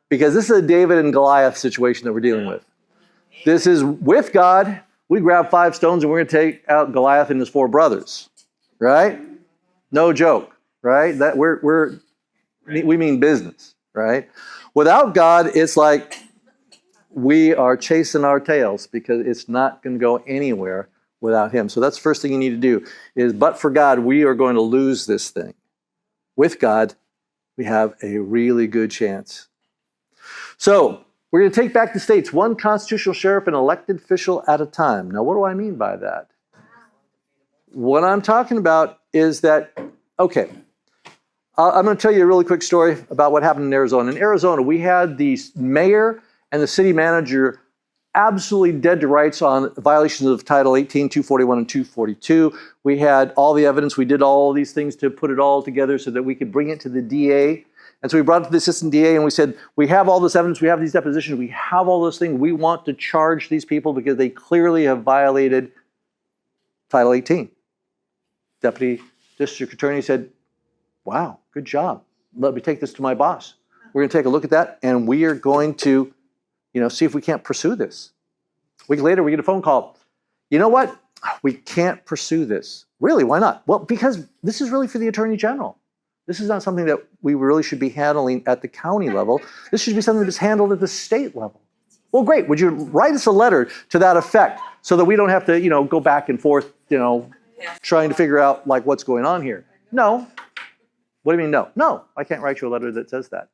Because this is a David and Goliath situation that we're dealing with. This is with God. We grab 5 stones and we're going to take out Goliath and his 4 brothers. Right? No joke, right? That we mean business, right? Without God, it's like we are chasing our tails, because it's not going to go anywhere without him. So that's the first thing you need to do is, but for God, we are going to lose this thing. With God, we have a really good chance. So we're going to take back the states, 1 constitutional sheriff and elected official at a time. Now, what do I mean by that? What I'm talking about is that, okay, I'm going to tell you a really quick story about what happened in Arizona. In Arizona, we had the mayor and the city manager absolutely dead to rights on violations of Title 18, 241, and 242. We had all the evidence. We did all these things to put it all together so that we could bring it to the DA. And so we brought it to the assistant DA and we said, we have all this evidence, we have these depositions, we have all those things. We want to charge these people because they clearly have violated Title 18. Deputy District Attorney said, wow, good job. Let me take this to my boss. We're going to take a look at that, and we are going to, see if we can't pursue this. A week later, we get a phone call. You know what? We can't pursue this. Really? Why not? Well, because this is really for the Attorney General. This is not something that we really should be handling at the county level. This should be something that's handled at the state level. Well, great. Would you write us a letter to that effect so that we don't have to, go back and forth, trying to figure out what's going on here? No. What do you mean no? No, I can't write you a letter that says that.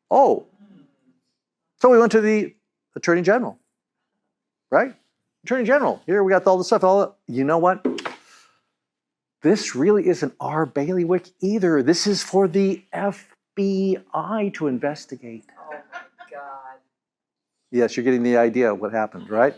Oh. So we went to the Attorney General, right? Attorney General, here we got all the stuff. You know what? This really isn't our bailiwick either. This is for the FBI to investigate. Oh, God. Yes, you're getting the idea of what happened, right?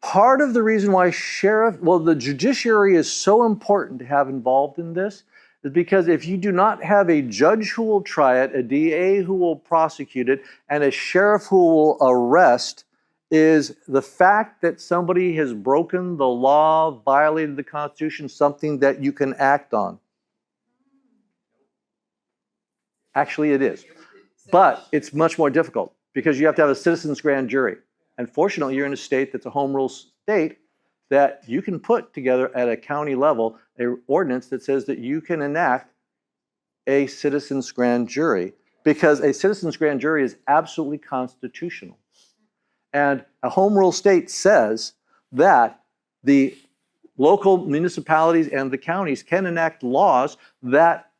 Part of the reason why the judiciary is so important to have involved in this is because if you do not have a judge who will try it, a DA who will prosecute it, and a sheriff who will arrest, is the fact that somebody has broken the law, violated the Constitution, something that you can act on? Actually, it is. But it's much more difficult because you have to have a citizen's grand jury. And fortunately, you're in a state that's a home rule state that you can put together at a county level an ordinance that says that you can enact a citizen's grand jury, because a citizen's grand jury is absolutely constitutional. And a home rule state says that the local municipalities and the counties can enact laws that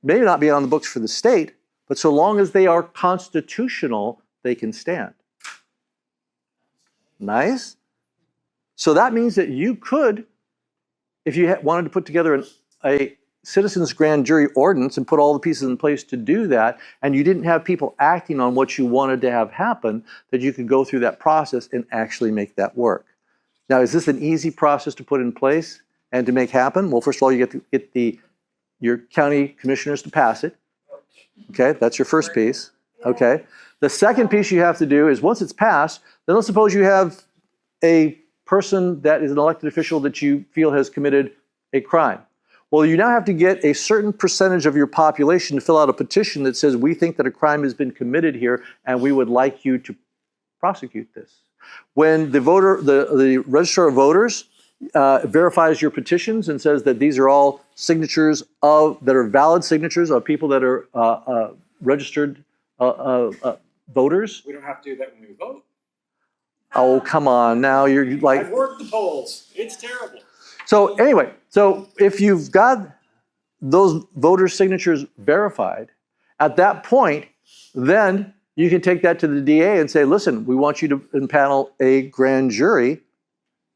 may not be on the books for the state, but so long as they are constitutional, they can stand. Nice? So that means that you could, if you wanted to put together a citizens grand jury ordinance and put all the pieces in place to do that, and you didn't have people acting on what you wanted to have happen, that you could go through that process and actually make that work. Now, is this an easy process to put in place and to make happen? Well, first of all, you get your county commissioners to pass it. Okay, that's your first piece. Okay. The second piece you have to do is once it's passed, then let's suppose you have a person that is an elected official that you feel has committed a crime. Well, you now have to get a certain percentage of your population to fill out a petition that says, we think that a crime has been committed here and we would like you to prosecute this. When the registrar of voters verifies your petitions and says that these are all signatures that are valid signatures of people that are registered voters. We don't have to do that when we vote. Oh, come on, now you're like, I've worked the polls. It's terrible. so anyway, so if you've got those voter signatures verified, at that point, then you can take that to the DA and say, listen, we want you to impanel a grand jury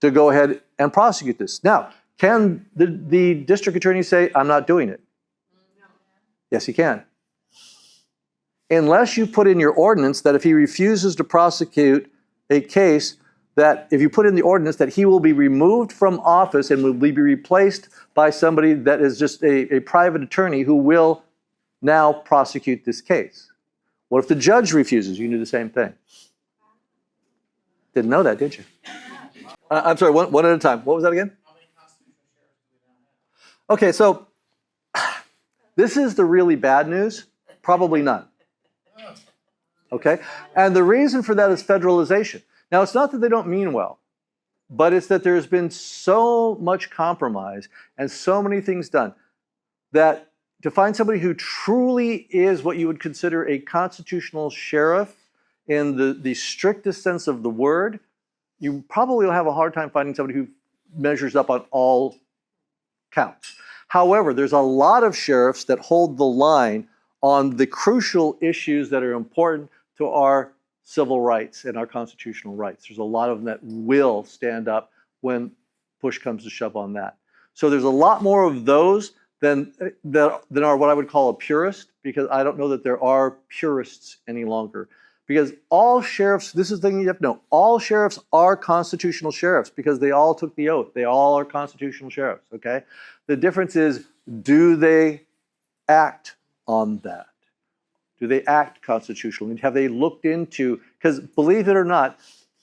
to go ahead and prosecute this. Now, can the district attorney say, I'm not doing it? Yes, he can. Unless you put in your ordinance that if he refuses to prosecute a case, that if you put in the ordinance that he will be removed from office and will be replaced by somebody that is just a private attorney who will now prosecute this case. What if the judge refuses? You can do the same thing. Didn't know that, did you? I'm sorry, one at a time. What was that again? Okay, so this is the really bad news. Probably none. Okay? And the reason for that is federalization. Now, it's not that they don't mean well, but it's that there's been so much compromise and so many things done that to find somebody who truly is what you would consider a constitutional sheriff in the strictest sense of the word, you probably will have a hard time finding somebody who measures up on all counts. However, there's a lot of sheriffs that hold the line on the crucial issues that are important to our civil rights and our constitutional rights. There's a lot of them that will stand up when push comes to shove on that. So there's a lot more of those than are what I would call a purist, because I don't know that there are purists any longer. Because all sheriffs, this is the thing you have to know, all sheriffs are constitutional sheriffs because they all took the oath. They all are constitutional sheriffs, okay? The difference is, do they act on that? Do they act constitutionally? Have they looked into, because believe it or not,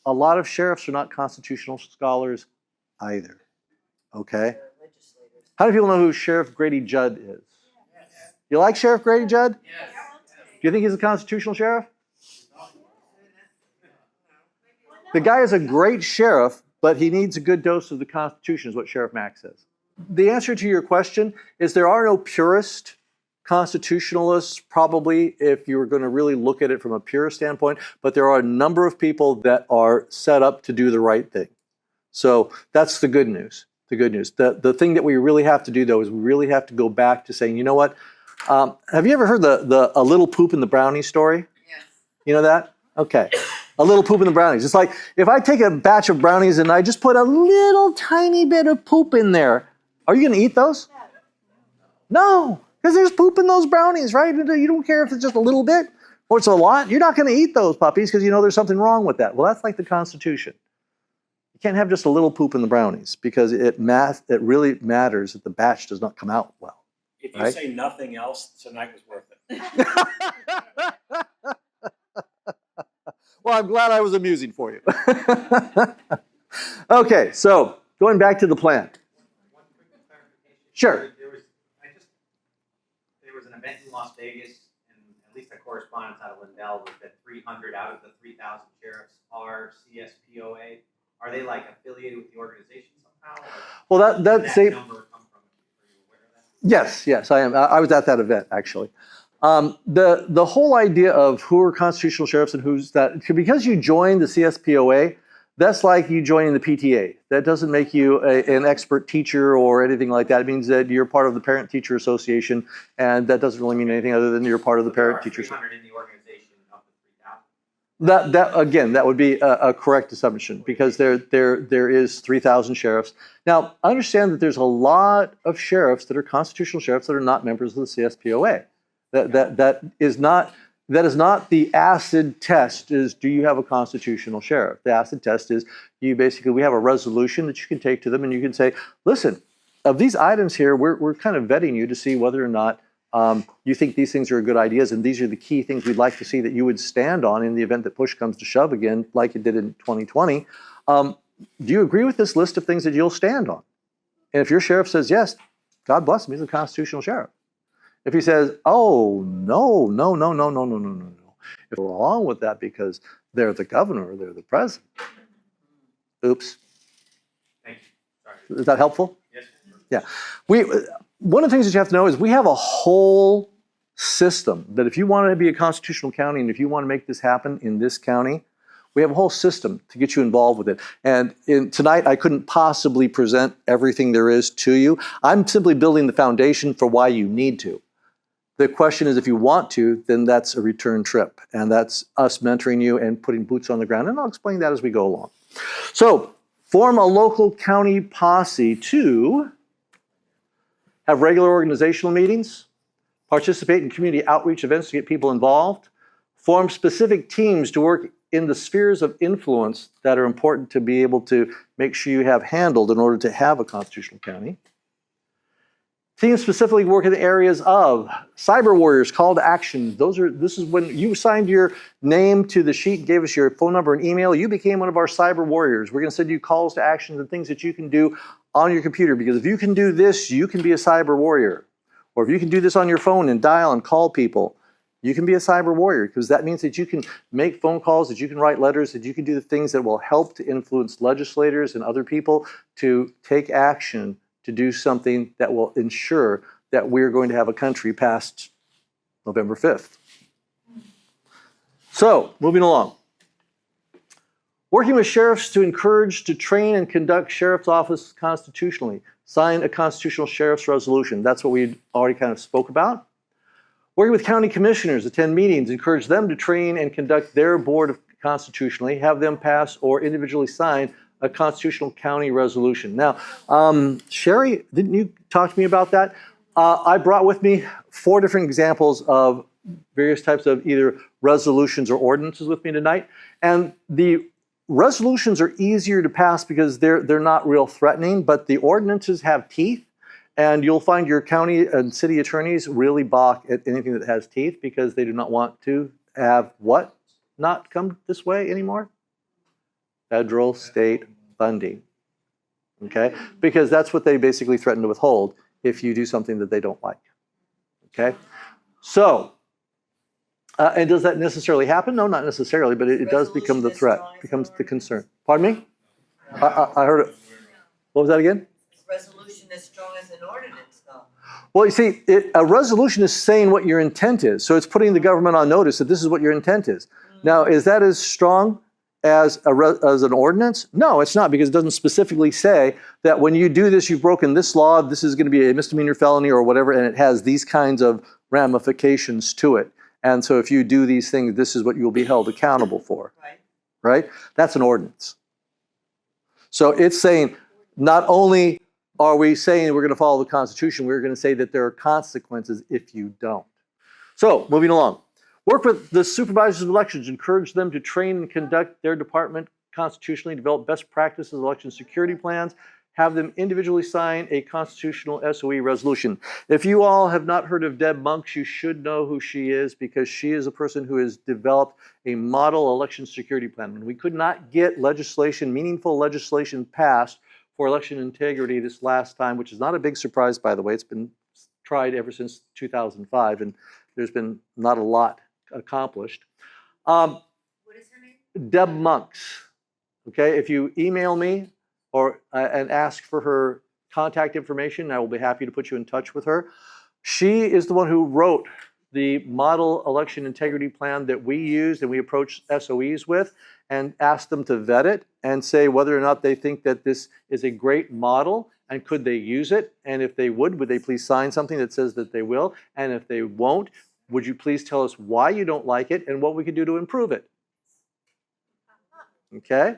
a lot of sheriffs are not constitutional scholars either, okay? How many people know who Sheriff Grady Judd is? You like Sheriff Grady Judd? Yes. Do you think he's a constitutional sheriff? The guy is a great sheriff, but he needs a good dose of the Constitution, is what Sheriff Mack says. The answer to your question is there are no purist constitutionalists, probably, if you were going to really look at it from a purist standpoint, but there are a number of people that are set up to do the right thing. So that's the good news. The good news. The thing that we really have to do, though, is we really have to go back to saying, you know what? Have you ever heard the a little poop in the brownie story? Yes. You know that? Okay. A little poop in the brownies. It's like if I take a batch of brownies and I just put a little tiny bit of poop in there, are you going to eat those? No, because there's poop in those brownies, right? You don't care if it's just a little bit or it's a lot. You're not going to eat those puppies because you know there's something wrong with that. Well, that's like the Constitution. You can't have just a little poop in the brownies because it really matters that the batch does not come out well. If you Right? say nothing else, tonight was worth it. Well, I'm glad I was amusing for you. Okay, so going back to the plan. One quick clarification. Sure. There was an event in Las Vegas, and at least a correspondence out of Lindell was that 300 out of the 3,000 sheriffs are CSPOA. Are they like affiliated with the organization somehow? Or Well, did that that say number come from? Are you aware of that? yes, I am. I was at that event actually. The whole idea of who are constitutional sheriffs and who's that, because you joined the CSPOA, that's like you joining the PTA. That doesn't make you an expert teacher or anything like that. It means that you're part of the Parent-Teacher Association, and that doesn't really mean anything other than you're part of the Parent-Teacher Association. 300 in the organization of the 3,000. That again, that would be a correct assumption because there is 3,000 sheriffs. Now, understand that there's a lot of sheriffs that are constitutional sheriffs that are not members of the CSPOA. That is not the acid test. Is do you have a constitutional sheriff? The acid test is we have a resolution that you can take to them and you can say, listen, of these items here, we're kind of vetting you to see whether or not you think these things are good ideas, and these are the key things we'd like to see that you would stand on in the event that push comes to shove again, like it did in 2020. Do you agree with this list of things that you'll stand on? And if your sheriff says yes, God bless him, he's a constitutional sheriff. If he says, oh, no. If we're wrong with that because they're the governor or they're the president. Oops. Thank you. Sorry. Is that helpful? Yes. Yeah. One of the things that you have to know is we have a whole system that if you want to be a constitutional county and if you want to make this happen in this county, We have a whole system to get you involved with it. And tonight, I couldn't possibly present everything there is to you. I'm simply building the foundation for why you need to. The question is, if you want to, then that's a return trip. And that's us mentoring you and putting boots on the ground. And I'll explain that as we go along. So, form a local county posse to have regular organizational meetings, participate in community outreach events to get people involved, form specific teams to work in the spheres of influence that are important to be able to make sure you have handled in order to have a constitutional county. Teams specifically work in the areas of cyber warriors, call to action. This is when you signed your name to the sheet, gave us your phone number and email, you became one of our cyber warriors. We're going to send you calls to action and things that you can do on your computer, because if you can do this, you can be a cyber warrior. Or if you can do this on your phone and dial and call people, you can be a cyber warrior, because that means that you can make phone calls, that you can write letters, that you can do the things that will help to influence legislators and other people to take action to do something that will ensure that we're going to have a country past November 5th. So, moving along. Working with sheriffs to encourage, to train, and conduct sheriff's office constitutionally. Sign a constitutional sheriff's resolution. That's what we already kind of spoke about. Working with county commissioners, attend meetings, encourage them to train and conduct their board constitutionally, have them pass or individually sign a constitutional county resolution. Now, Sherry, didn't you talk to me about that? I brought with me 4 different examples of various types of either resolutions or ordinances with me tonight. And the resolutions are easier to pass because they're not real threatening, but the ordinances have teeth. And you'll find your county and city attorneys really balk at anything that has teeth because they do not want to have what not come this way anymore? Federal, state funding, okay? Because that's what they basically threaten to withhold if you do something that they don't like, okay? So, and does that necessarily happen? No, not necessarily, but it does become the threat, becomes the concern. Pardon me? I heard it. What was that again? Resolution as strong as an ordinance, though. Well, you see, a resolution is saying what your intent is. So it's putting the government on notice that this is what your intent is. Now, is that as strong as an ordinance? No, it's not, because it doesn't specifically say that when you do this, you've broken this law, this is going to be a misdemeanor felony or whatever, and it has these kinds of ramifications to it. And so if you do these things, this is what you'll be held accountable for. Right? That's an ordinance. So it's saying not only are we saying we're going to follow the Constitution, we're going to say that there are consequences if you don't. So, moving along. Work with the supervisors of elections. Encourage them to train and conduct their department constitutionally, develop best practices, election security plans, have them individually sign a constitutional SOE resolution. If you all have not heard of Deb Monks, you should know who she is, because she is a person who has developed a model election security plan. When we could not get legislation, meaningful legislation passed for election integrity this last time, which is not a big surprise, by the way. It's been tried ever since 2005, and there's been not a lot accomplished. What is her name? Deb Monks. Okay, if you email me or and ask for her contact information, I will be happy to put you in touch with her. She is the one who wrote the model election integrity plan that we used and we approached SOEs with, and asked them to vet it and say whether or not they think that this is a great model and could they use it, and if they would they please sign something that says that they will, and if they won't, would you please tell us why you don't like it and what we could do to improve it? Okay?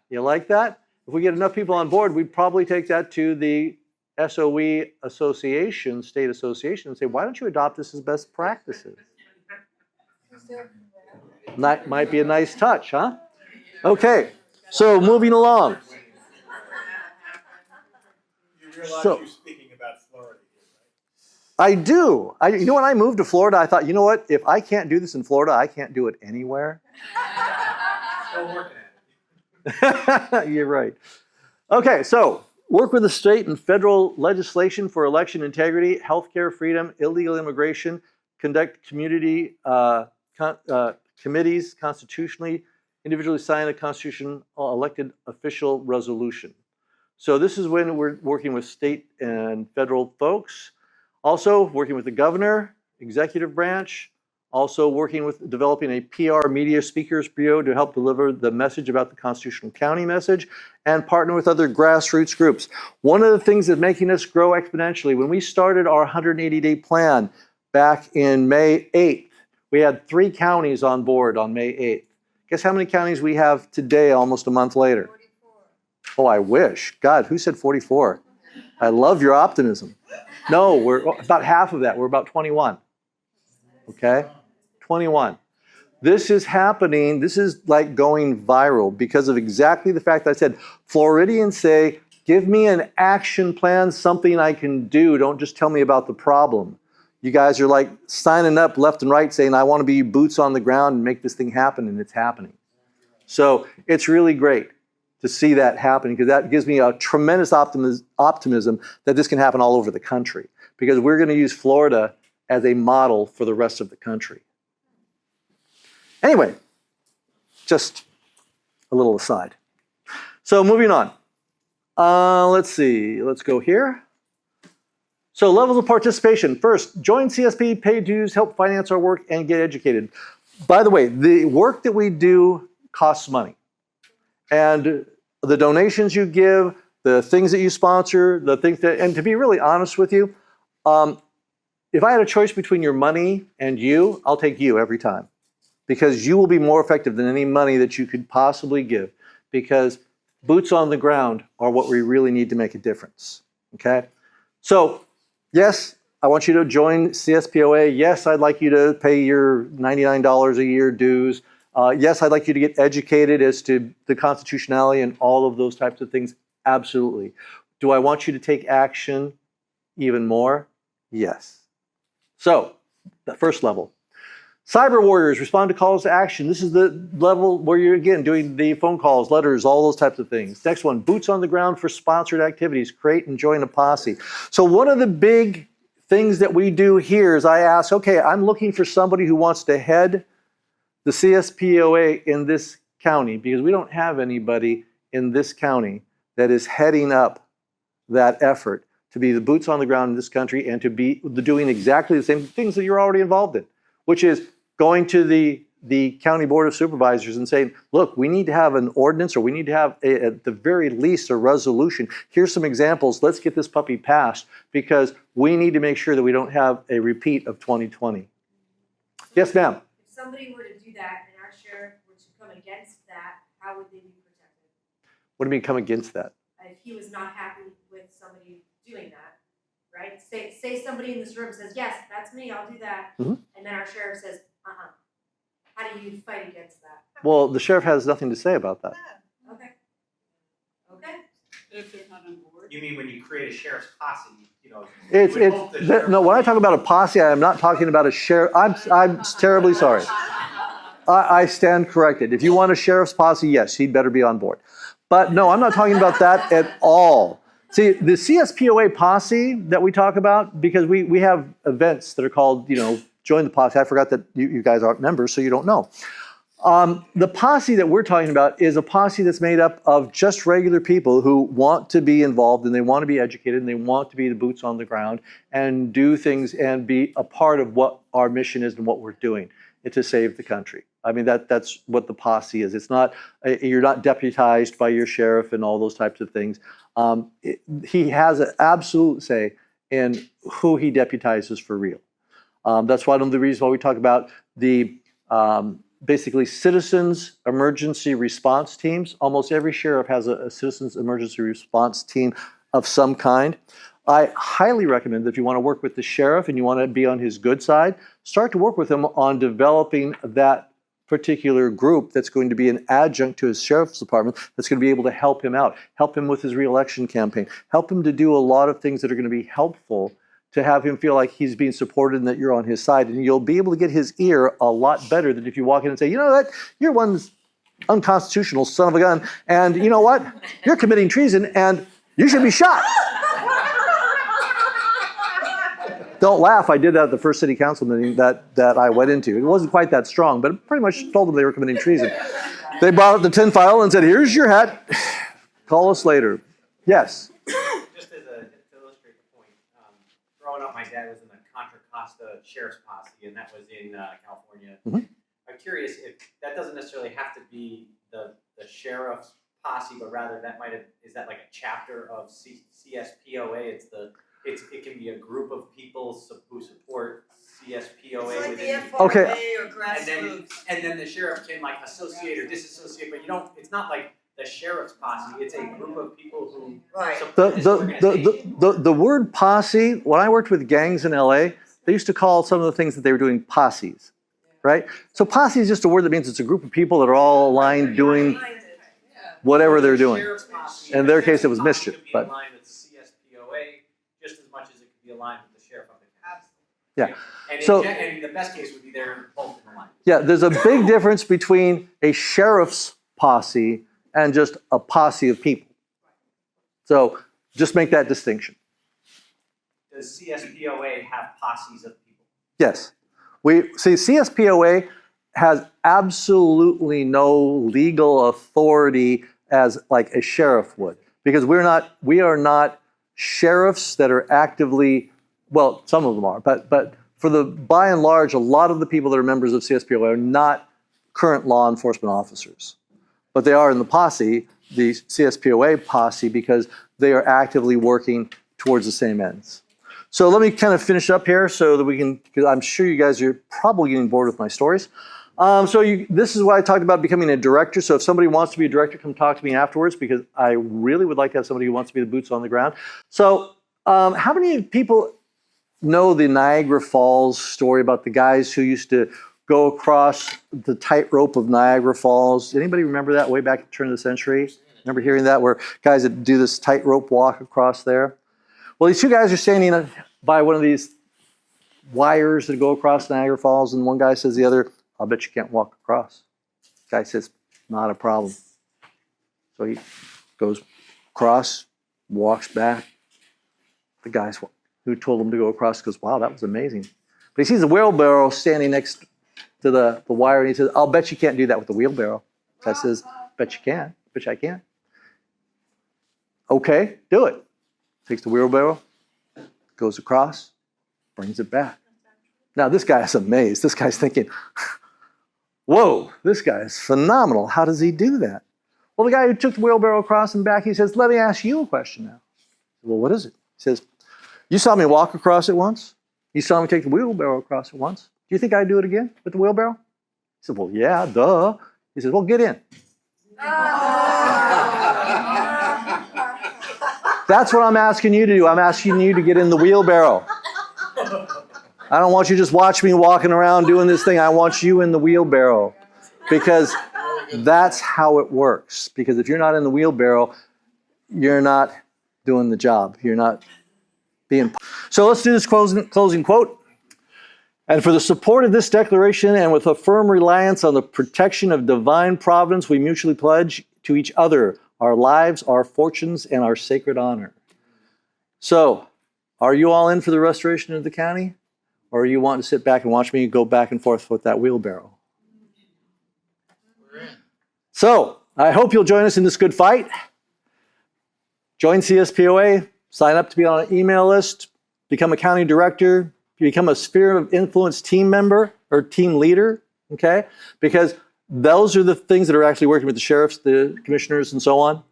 You like that? If we get enough people on board, we'd probably take that to the SOE association, state association, and say, why don't you adopt this as best practices? That might be a nice touch, huh? Okay, so moving along. You realize So- you're speaking about Florida here, I do. You know, when I moved to Florida, I thought, you know what? If I can't do this in Florida, I can't do it anywhere. Still working at it. You're right. Okay, so work with the state and federal legislation for election integrity, healthcare freedom, illegal immigration, conduct community committees constitutionally, individually sign a constitution elected official resolution. So this is when we're working with state and federal folks. Also working with the governor, executive branch, Also working with developing a PR media speakers bureau to help deliver the message about the Constitutional County message, and partner with other grassroots groups. One of the things that's making us grow exponentially, when we started our 180-day plan back in May 8th, we had 3 counties on board on May 8th. Guess how many counties we have today, almost a month later? 44. Oh, I wish. God, who said 44? I love your optimism. No, we're about half of that. We're about 21. Okay? 21. This is happening. This is like going viral because of exactly the fact that I said, Floridians say, give me an action plan, something I can do. Don't just tell me about the problem. You guys are like signing up left and right saying, I want to be boots on the ground and make this thing happen, and it's happening. So it's really great to see that happening because that gives me a tremendous optimism that this can happen all over the country because we're going to use Florida as a model for the rest of the country. Anyway, just a little aside. So moving on. Let's see. Let's go here. So levels of participation. First, join CSP, pay dues, help finance our work, and get educated. By the way, the work that we do costs money. And the donations you give, the things that you sponsor, the things that, and to be really honest with you, if I had a choice between your money and you, I'll take you every time. Because you will be more effective than any money that you could possibly give. Because boots on the ground are what we really need to make a difference. Okay? So, yes, I want you to join CSPOA. Yes, I'd like you to pay your $99 a year dues. Yes, I'd like you to get educated as to the constitutionality and all of those types of things. Absolutely. Do I want you to take action even more? Yes. So, the first level. Cyber warriors, respond to calls to action. This is the level where you're, again, doing the phone calls, letters, all those types of things. Next one, boots on the ground for sponsored activities. Create and join a posse. So one of the big things that we do here is I ask, okay, I'm looking for somebody who wants to head the CSPOA in this county because we don't have anybody in this county that is heading up that effort to be the boots on the ground in this country and to be doing exactly the same things that you're already involved in, which is going to the county board of supervisors and saying, look, we need to have an ordinance or we need to have at the very least a resolution. Here's some examples. Let's get this puppy passed because we need to make sure that we don't have a repeat of 2020. Yes, ma'am. If somebody were to do that and our sheriff were to come against that, how would they be protected? What do you mean come against that? If he was not happy with somebody doing that, right? Say somebody in this room says, yes, that's me, I'll do that. Mm-hmm. And then our sheriff says, uh-uh. How do you fight against that? Well, the sheriff has nothing to say about that. Okay. Okay. If they're not on board. You mean when you create a sheriff's posse, you know? No, when I talk about a posse, I am not talking about a sheriff. I'm terribly sorry. I stand corrected. If you want a sheriff's posse, yes, he'd better be on board. But no, I'm not talking about that at all. See, the CSPOA posse that we talk about, because we have events that are called, join the posse. I forgot that you guys aren't members, so you don't know. The posse that we're talking about is a posse that's made up of just regular people who want to be involved and they want to be educated and they want to be the boots on the ground and do things and be a part of what our mission is and what we're doing. It's to save the country. I mean, that's what the posse is. It's not, you're not deputized by your sheriff and all those types of things. He has an absolute say in who he deputizes for real. That's one of the reasons why we talk about the basically citizens emergency response teams. Almost every sheriff has a citizens emergency response team of some kind. I highly recommend that if you want to work with the sheriff and you want to be on his good side, start to work with him on developing that particular group that's going to be an adjunct to his sheriff's department that's going to be able to help him out, help him with his reelection campaign, help him to do a lot of things that are going to be helpful to have him feel like he's being supported and that you're on his side. And you'll be able to get his ear a lot better than if you walk in and say, you know what, you're one unconstitutional son of a gun, and you know what, you're committing treason and you should be shot. Don't laugh, I did that at the first city council meeting that I went into. It wasn't quite that strong, but it pretty much told them they were committing treason. They brought up the tin file and said, here's your hat, call us later. Yes? Just to illustrate the point, growing up, my dad was in the Contra lost a sheriff's posse, and that was in California. Mhm. I'm curious if that doesn't necessarily have to be the sheriff's posse, but rather is that like a chapter of CSPOA? It can be a group of people who support CSPOA It's like the within FRA Okay. or grassroots. and then the sheriff can like associate or disassociate, but it's not like the sheriff's posse, it's a group of people who Right. support this organization. The word posse, when I worked with gangs in LA, they used to call some of the things that they were doing posses, right? So posse is just a word that means it's a group of people that are all aligned doing whatever they're doing. Sheriff's posse, In their case, it was posse mischief, could be but- aligned with CSPOA just as much as it could be aligned with the sheriff of the county. Yeah. And So- and the best case would be they're both in line. Yeah, there's a big difference between a sheriff's posse and just a posse of people. So just make that distinction. Does CSPOA have posses of people? Yes. We see CSPOA has absolutely no legal authority as like a sheriff would, because we are not sheriffs that are actively, well, some of them are, but for the by and large, a lot of the people that are members of CSPOA are not current law enforcement officers. But they are in the posse, the CSPOA posse, because they are actively working towards the same ends. So let me kind of finish up here so that we can, because I'm sure you guys are probably getting bored with my stories. This is what I talked about becoming a director. So if somebody wants to be a director, come talk to me afterwards, because I really would like to have somebody who wants to be the boots on the ground. So how many people know the Niagara Falls story about the guys who used to go across the tightrope of Niagara Falls? Anybody remember that way back at the turn of the century? Remember hearing that, where guys that do this tightrope walk across there? Well, these two guys are standing by one of these wires that go across Niagara Falls, and one guy says to the other, "I'll bet you can't walk across." The guy says, "Not a problem." So he goes across, walks back. The guy who told him to go across goes, "Wow, that was amazing." But he sees a wheelbarrow standing next to the wire, and he says, "I'll bet you can't do that with the wheelbarrow." The guy says, "Bet you can. Bet you I can." "Okay, do it." Takes the wheelbarrow, goes across, brings it back. Now this guy is amazed. This guy's thinking, "Whoa, this guy is phenomenal. How does he do that?" Well, the guy who took the wheelbarrow across and back, he says, "Let me ask you a question now." "Well, what is it?" He says, "You saw me walk across it once. You saw me take the wheelbarrow across it once. Do you think I'd do it again with the wheelbarrow?" He said, "Well, yeah, duh." He says, "Well, get in." That's what I'm asking you to do. I'm asking you to get in the wheelbarrow. I don't want you to just watch me walking around doing this thing. I want you in the wheelbarrow, because that's how it works. Because if you're not in the wheelbarrow, you're not doing the job. You're not being. So let's do this closing quote. "And for the support of this declaration, and with a firm reliance on the protection of divine providence, we mutually pledge to each other our lives, our fortunes, and our sacred honor." So, are you all in for the restoration of the county? Or are you wanting to sit back and watch me go back and forth with that wheelbarrow? So, I hope you'll join us in this good fight. Join CSPOA, sign up to be on an email list, become a county director, become a sphere of influence team member or team leader, okay? Because those are the things that are actually working with the sheriffs, the commissioners, and so on.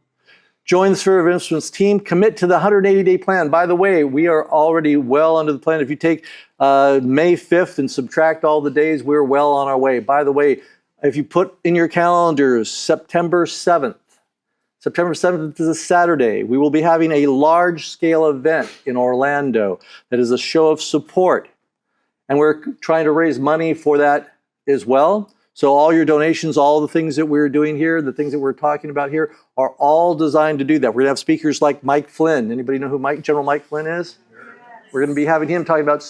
Join the sphere of influence team, commit to the 180-day plan. By the way, we are already well under the plan. If you take May 5th and subtract all the days, we're well on our way. By the way, if you put in your calendars September 7th, September 7th is a Saturday. We will be having a large-scale event in Orlando that is a show of support. And we're trying to raise money for that as well. So all your donations, all the things that we're doing here, the things that we're talking about here, are all designed to do that. We're going to have speakers like Mike Flynn. Anybody know who General Mike Flynn is? We're going to be having him talking about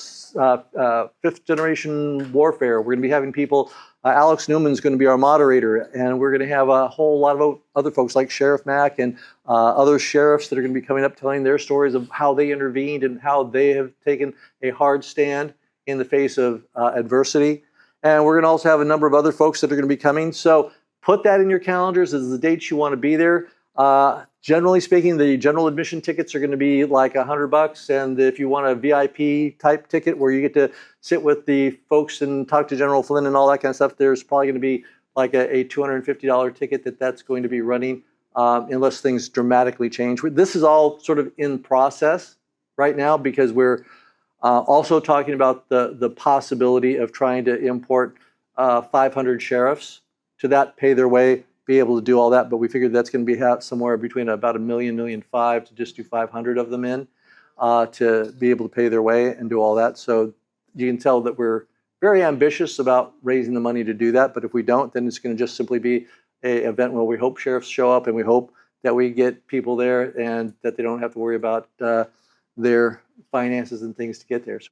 fifth-generation warfare. We're going to be having people, Alex Newman's going to be our moderator, and we're going to have a whole lot of other folks like Sheriff Mack and other sheriffs that are going to be coming up telling their stories of how they intervened and how they have taken a hard stand in the face of adversity. And we're going to also have a number of other folks that are going to be coming. So put that in your calendars as the dates you want to be there. Generally speaking, the general admission tickets are going to be like $100, and if you want a VIP type ticket where you get to sit with the folks and talk to General Flynn and all that kind of stuff, there's probably going to be like a $250 ticket that's going to be running, unless things dramatically change. This is all sort of in process right now because we're also talking about the possibility of trying to import 500 sheriffs to that, pay their way, be able to do all that, but we figured that's going to be somewhere between about $1 million, $1.5 million to just do 500 of them in to be able to pay their way and do all that. So you can tell that we're very ambitious about raising the money to do that, but if we don't, then it's going to just simply be an event where we hope sheriffs show up and we hope that we get people there and that they don't have to worry about their finances and things to get there. So